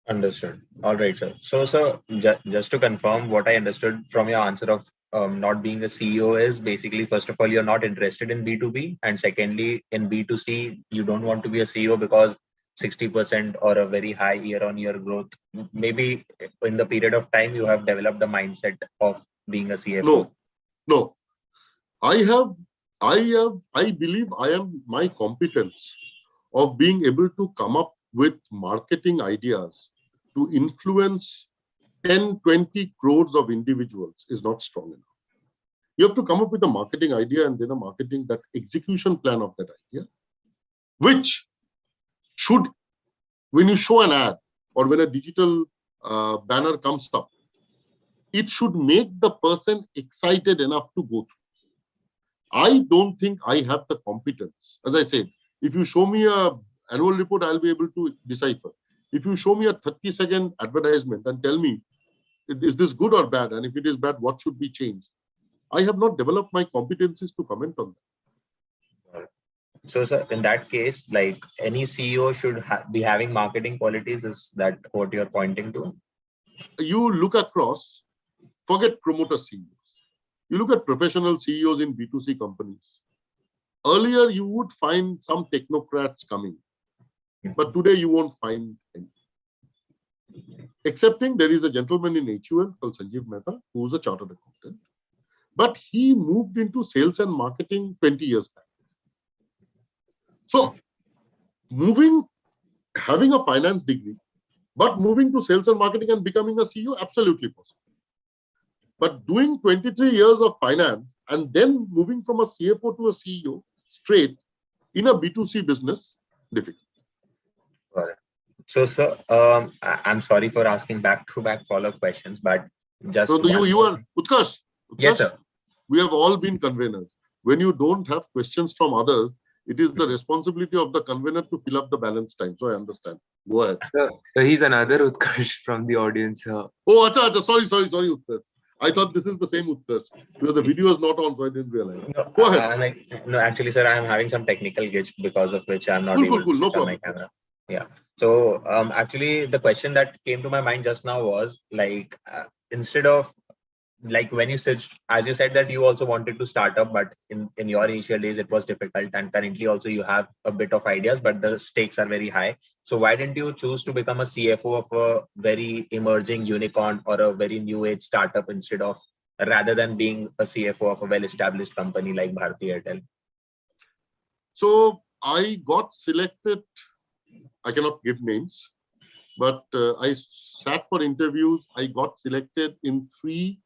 Understood. All right, sir. So, sir, just to confirm, what I understood from your answer of not being a CEO is basically, first of all, you're not interested in B2B. And secondly, in B2C, you don't want to be a CEO because 60% or a very high year-on-year growth. Maybe in the period of time, you have developed the mindset of being a CFO. No. I believe I am my competence of being able to come up with marketing ideas to influence 10, 20 crores of individuals is not strong enough. You have to come up with a marketing idea and then a marketing that execution plan of that idea, which should, when you show an ad or when a digital banner comes up, it should make the person excited enough to go through. I don't think I have the competence. As I said, if you show me a annual report, I'll be able to decipher. If you show me a 30-second advertisement and tell me, is this good or bad? And if it is bad, what should be changed? I have not developed my competencies to comment on that. So, sir, in that case, like any CEO should be having marketing qualities. Is that what you're pointing to? You look across, forget promoter CEOs. You look at professional CEOs in B2C companies. Earlier, you would find some technocrats coming, but today you won't find any. Excepting there is a gentleman in HUL called Sanjeev Mehta, who is a chartered accountant, but he moved into sales and marketing 20 years back. So, having a finance degree, but moving to sales and marketing and becoming a CEO, absolutely possible. But doing 23 years of finance and then moving from a CFO to a CEO straight in a B2C business, difficult. Got it. So, sir, I'm sorry for asking back-to-back follow-up questions, but just so you are Utkarsh. Yes, sir. We have all been conveners. When you don't have questions from others, it is the responsibility of the convener to fill up the balance time. So I understand. Go ahead. So he's another Utkarsh from the audience. Oh, acha, sorry, Utkarsh. I thought this is the same Utkarsh because the video is not on, so I didn't realize. No, go ahead. No, actually, sir, I am having some technical glitch because of which I'm not able to switch on my camera. Yeah. So actually, the question that came to my mind just now was like, instead of like when you switched, as you said that you also wanted to start up, but in your initial days, it was difficult. And currently also you have a bit of ideas, but the stakes are very high. So why didn't you choose to become a CFO of a very emerging unicorn or a very new age startup rather than being a CFO of a well-established company like Bharti Airtel? So I got selected, I cannot give names, but I sat for interviews. I got selected in 3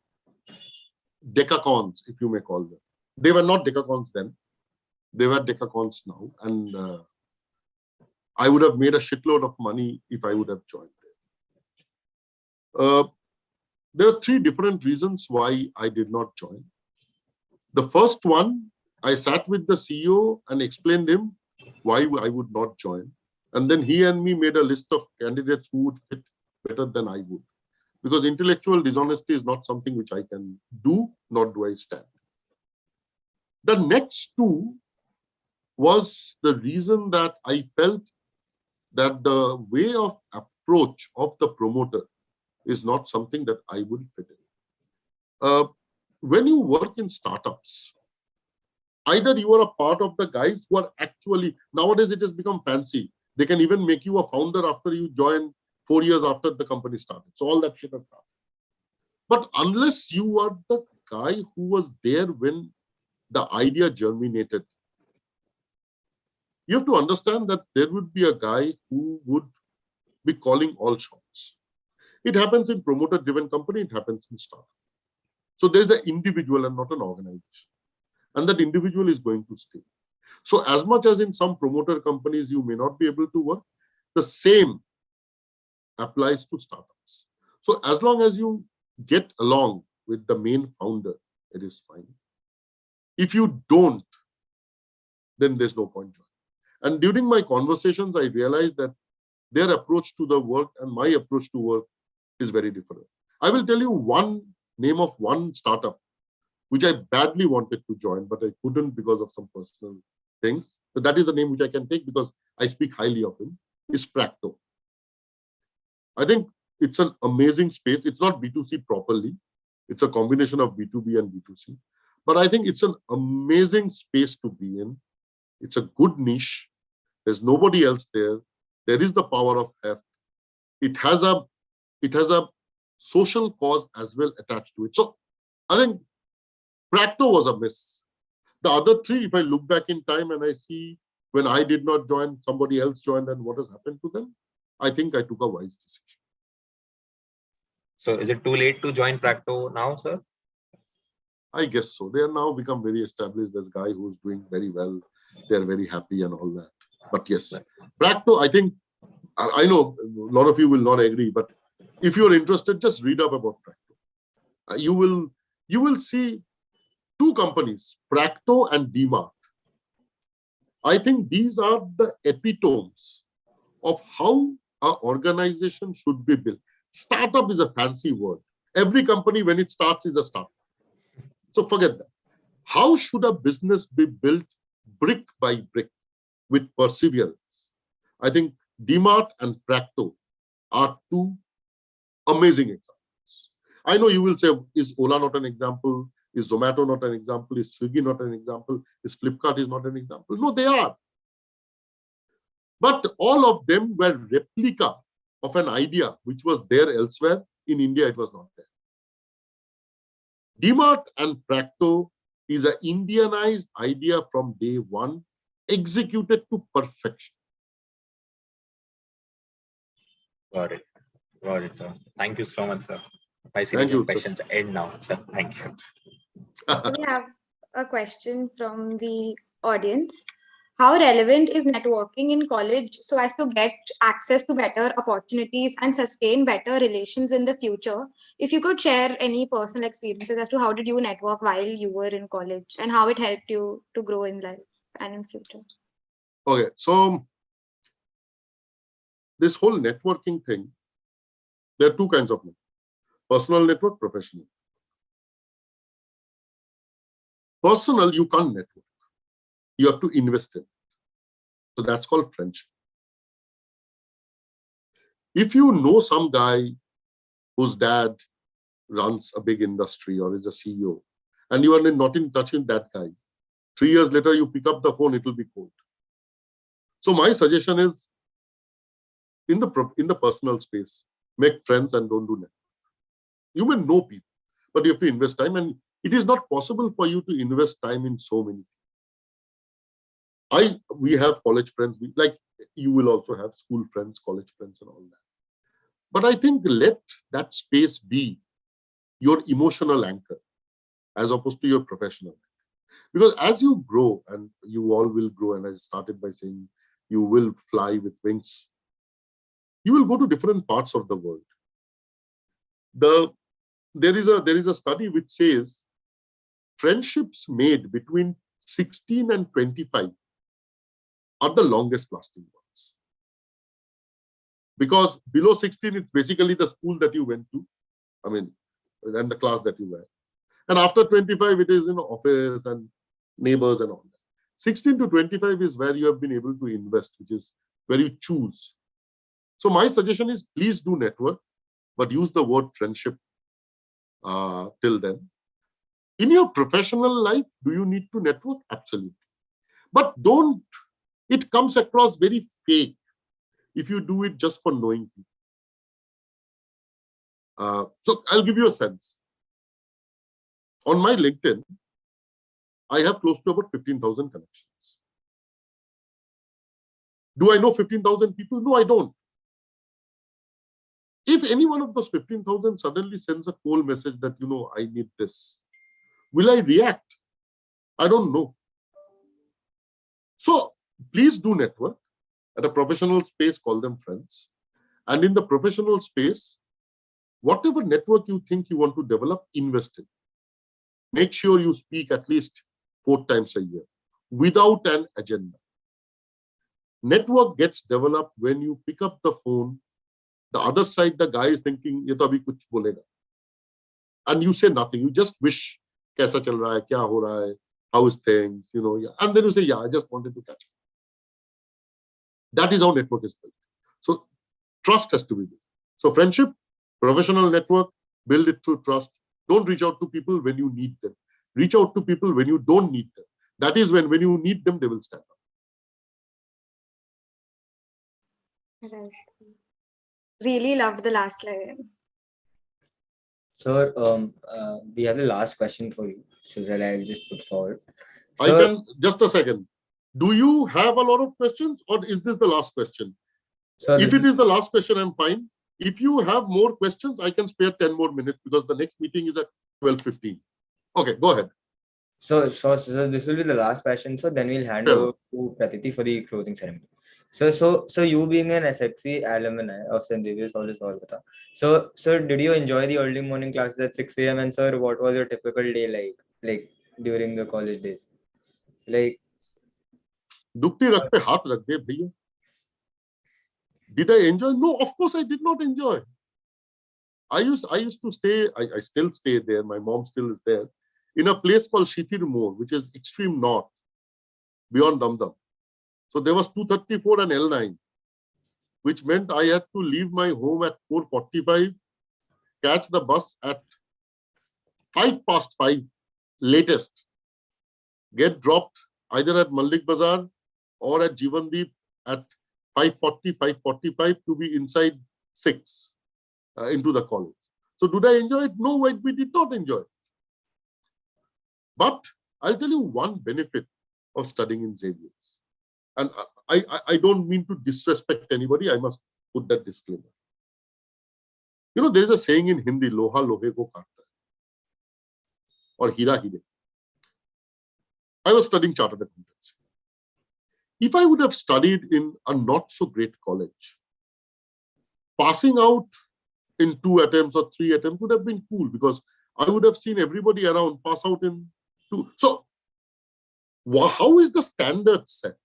decacons, if you may call them. They were not decacons then. They were decacons now. And I would have made a shitload of money if I would have joined there. There are 3 different reasons why I did not join. The first one, I sat with the CEO and explained him why I would not join. And then he and me made a list of candidates who would fit better than I would. Because intellectual dishonesty is not something which I can do, nor do I stand. The next 2 was the reason that I felt that the way of approach of the promoter is not something that I would fit in. When you work in startups, either you are a part of the guys who are actually, nowadays it has become fancy. They can even make you a founder after you join 4 years after the company started. So all that shit has started. But unless you are the guy who was there when the idea germinated, you have to understand that there would be a guy who would be calling all shots. It happens in promoter-driven company, it happens in startup. So there's an individual and not an organization. And that individual is going to stay. So as much as in some promoter companies, you may not be able to work, the same applies to startups. So as long as you get along with the main founder, it is fine. If you don't, then there's no point joining. And during my conversations, I realized that their approach to the work and my approach to work is very different. I will tell you one name of one startup which I badly wanted to join, but I couldn't because of some personal things. But that is the name which I can take because I speak highly of him, is Practo. I think it's an amazing space. It's not B2C properly. It's a combination of B2B and B2C. But I think it's an amazing space to be in. It's a good niche. There's nobody else there. There is the power of heft. It has a social cause as well attached to it. So I think Practo was a miss. The other 3, if I look back in time and I see when I did not join, somebody else joined, and what has happened to them? I think I took a wise decision. So is it too late to join Practo now, sir? I guess so. They are now become very established. There's a guy who's doing very well. They're very happy and all that. But yes, Practo, I think, I know a lot of you will not agree, but if you're interested, just read up about Practo. You will see two companies, Practo and DMart. I think these are the epitomes of how an organization should be built. Startup is a fancy word. Every company, when it starts, is a startup. So forget that. How should a business be built brick by brick with perseverance? I think DMart and Practo are two amazing examples. I know you will say, is Ola not an example? Is Zomato not an example? Is Swiggy not an example? Is Flipkart is not an example? No, they are. But all of them were replica of an idea which was there elsewhere. In India, it was not there. DMart and Practo is an Indianized idea from day one, executed to perfection. Got it. Got it, sir. Thank you so much, sir. My series of questions end now, sir. Thank you. We have a question from the audience. How relevant is networking in college so as to get access to better opportunities and sustain better relations in the future? If you could share any personal experiences as to how did you network while you were in college and how it helped you to grow in life and in future. Okay, so this whole networking thing, there are two kinds of network: personal network, professional. Personal, you can't network. You have to invest in it. So that's called friendship. If you know some guy whose dad runs a big industry or is a CEO, and you are not in touch with that guy, 3 years later, you pick up the phone, it will be cold. So my suggestion is, in the personal space, make friends and don't do network. You may know people, but you have to invest time, and it is not possible for you to invest time in so many. We have college friends, like you will also have school friends, college friends, and all that. But I think let that space be your emotional anchor as opposed to your professional anchor. Because as you grow, and you all will grow, and I started by saying you will fly with wings, you will go to different parts of the world. There is a study which says friendships made between 16 and 25 are the longest lasting ones. Because below 16, it's basically the school that you went to, and the class that you were. And after 25, it is in office and neighbors and all that. 16 to 25 is where you have been able to invest, which is where you choose. So my suggestion is, please do network, but use the word friendship till then. In your professional life, do you need to network? Absolutely. But don't. It comes across very fake if you do it just for knowing people. So I'll give you a sense. On my LinkedIn, I have close to about 15,000 connections. Do I know 15,000 people? No, I don't. If any one of those 15,000 suddenly sends a cold message that, I need this, will I react? I don't know. So please do network. At a professional space, call them friends. And in the professional space, whatever network you think you want to develop, invest in. Make sure you speak at least 4 times a year without an agenda. Network gets developed when you pick up the phone. The other side, the guy is thinking, "Ye to abhi kuch bolega." And you say nothing. You just wish, "Kaisa chal raha hai? Kya ho raha hai? How is things?" And then you say, "Yeah, I just wanted to catch up." That is how network is built. So trust has to be built. So friendship, professional network, build it through trust. Don't reach out to people when you need them. Reach out to people when you don't need them. That is when you need them, they will stand up. Right. Really loved the last line. Sir, we have the last question for you. So that I'll just put forward. I can, just a second. Do you have a lot of questions, or is this the last question? So if it is the last question, I'm fine. If you have more questions, I can spare 10 more minutes because the next meeting is at 12:15. Okay, go ahead. So this will be the last question. So then we'll hand over to Pratiti for the closing ceremony. So you being an SXC alumni of St. Xavier's College, Kolkata. So did you enjoy the early morning classes at 6 a.m. and sir, what was your typical day like during the college days? So, like, Dukti rakh pe haath rakh de bhaiya. Did I enjoy? No, of course I did not enjoy. I used to stay, I still stay there, my mom still is there, in a place called 𝘺𝘭𝘭𝘦𝘴, which is extreme north, beyond Dum. So there was 234 and L9, which meant I had to leave my home at 4:45, catch the bus at 5:05 latest, get dropped either at Malik Bazaar or at Jeevandeep at 5:40, 5:45 to be inside 6 into the college. So did I enjoy it? No, we did not enjoy it. But I'll tell you one benefit of studying in Xavier's. And I don't mean to disrespect anybody. I must put that disclaimer. You know, there is a saying in Hindi, loha lohe ko kaatta hai, or hira hire. I was studying chartered accountancy. If I would have studied in a not so great college, passing out in 2 attempts or 3 attempts would have been cool because I would have seen everybody around pass out in 2. So how is the standard set?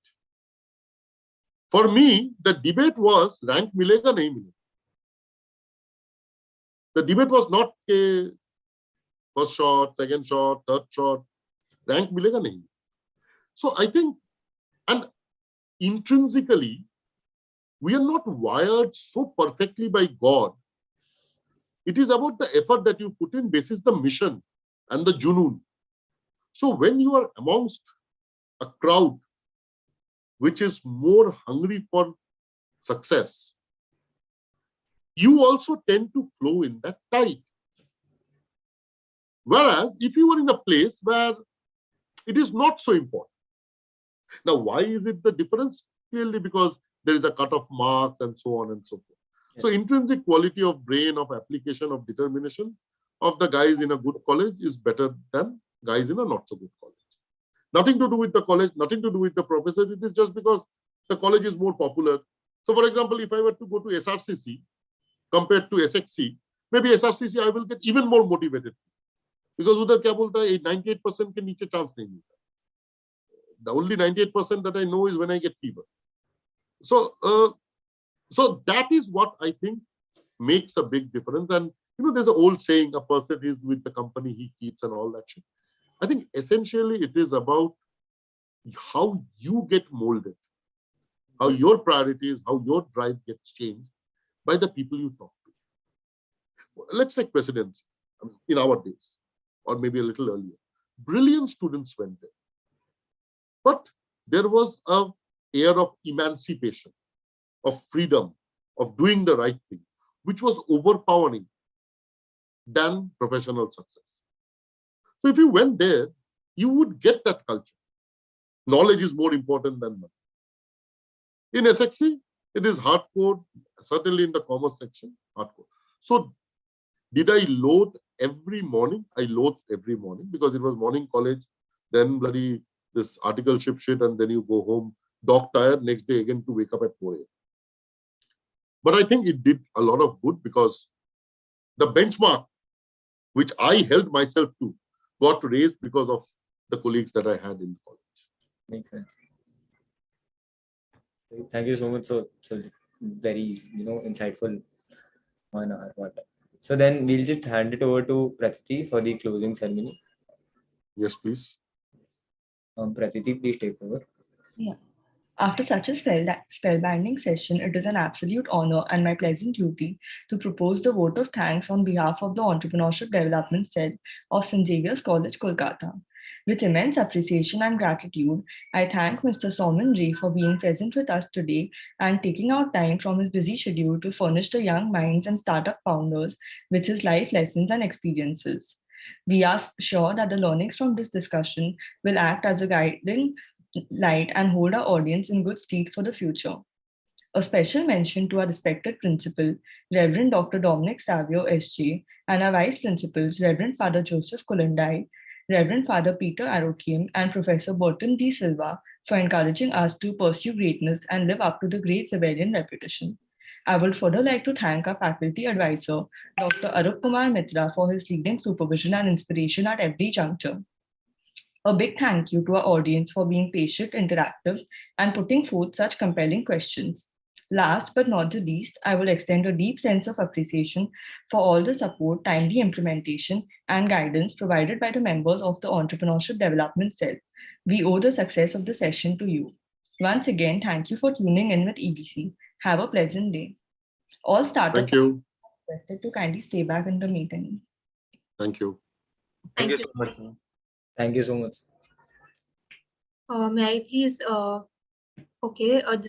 For me, the debate was rank milega nahi milega. The debate was not first shot, second shot, third shot, rank milega nahi. So I think, and intrinsically, we are not wired so perfectly by God. It is about the effort that you put in basis the mission and the junoon. So when you are amongst a crowd which is more hungry for success, you also tend to flow in that tide. Whereas if you are in a place where it is not so important. Now, why is it the difference? Clearly because there is a cut of marks and so on and so forth. Yes. So intrinsic quality of brain, of application, of determination of the guys in a good college is better than guys in a not so good college. Nothing to do with the college, nothing to do with the professors. It is just because the college is more popular. So for example, if I were to go to SRCC compared to SXC, maybe SRCC I will get even more motivated. Because udhar kya bolta hai, 98% ke niche chance nahi milta. The only 98% that I know is when I get fever. So, so that is what I think makes a big difference. And you know, there's an old saying, a person is with the company he keeps and all that shit. I think essentially it is about how you get molded, how your priorities, how your drive gets changed by the people you talk to. Let's take presidency in our days, or maybe a little earlier. Brilliant students went there. But there was an air of emancipation, of freedom, of doing the right thing, which was overpowering than professional success. So if you went there, you would get that culture. Knowledge is more important than money. In SXC, it is hardcore, certainly in the commerce section, hardcore. So did I loathe every morning? I loathed every morning because it was morning college, then bloody this articleship shit, and then you go home, dog tired, next day again to wake up at 4 a.m. But I think it did a lot of good because the benchmark which I held myself to got raised because of the colleagues that I had in college. Makes sense. Thank you so much. So very, insightful on our part. So then we'll just hand it over to Pratiti for the closing ceremony. Yes, please. Pratiti, please take over. Yeah. After such a spellbinding session, it is an absolute honor and my pleasant duty to propose the vote of thanks on behalf of the Entrepreneurship Development Cell of St. Xavier's College, Kolkata. With immense appreciation and gratitude, I thank Mr. Soumen for being present with us today and taking out time from his busy schedule to furnish the young minds and startup founders with his life lessons and experiences. We are sure that the learnings from this discussion will act as a guiding light and hold our audience in good stead for the future. A special mention to our respected principal, Reverend Dr. Dominic Savio, SJ, and our vice principals, Reverend Father Joseph Kulundai, Reverend Father Peter Arokim, and Professor Burton D. Silva for encouraging us to pursue greatness and live up to the great Xaverian reputation. I would further like to thank our faculty advisor, Dr. Arup Kumar Mitra, for his leading supervision and inspiration at every juncture. A big thank you to our audience for being patient, interactive, and putting forth such compelling questions. Last but not the least, I will extend a deep sense of appreciation for all the support, timely implementation, and guidance provided by the members of the Entrepreneurship Development Cell. We owe the success of the session to you. Once again, thank you for tuning in with EBC. Have a pleasant day. All startup Thank you. requested to kindly stay back in the meeting. Thank you. Thank you so much. Thank you so much. May I please, okay, this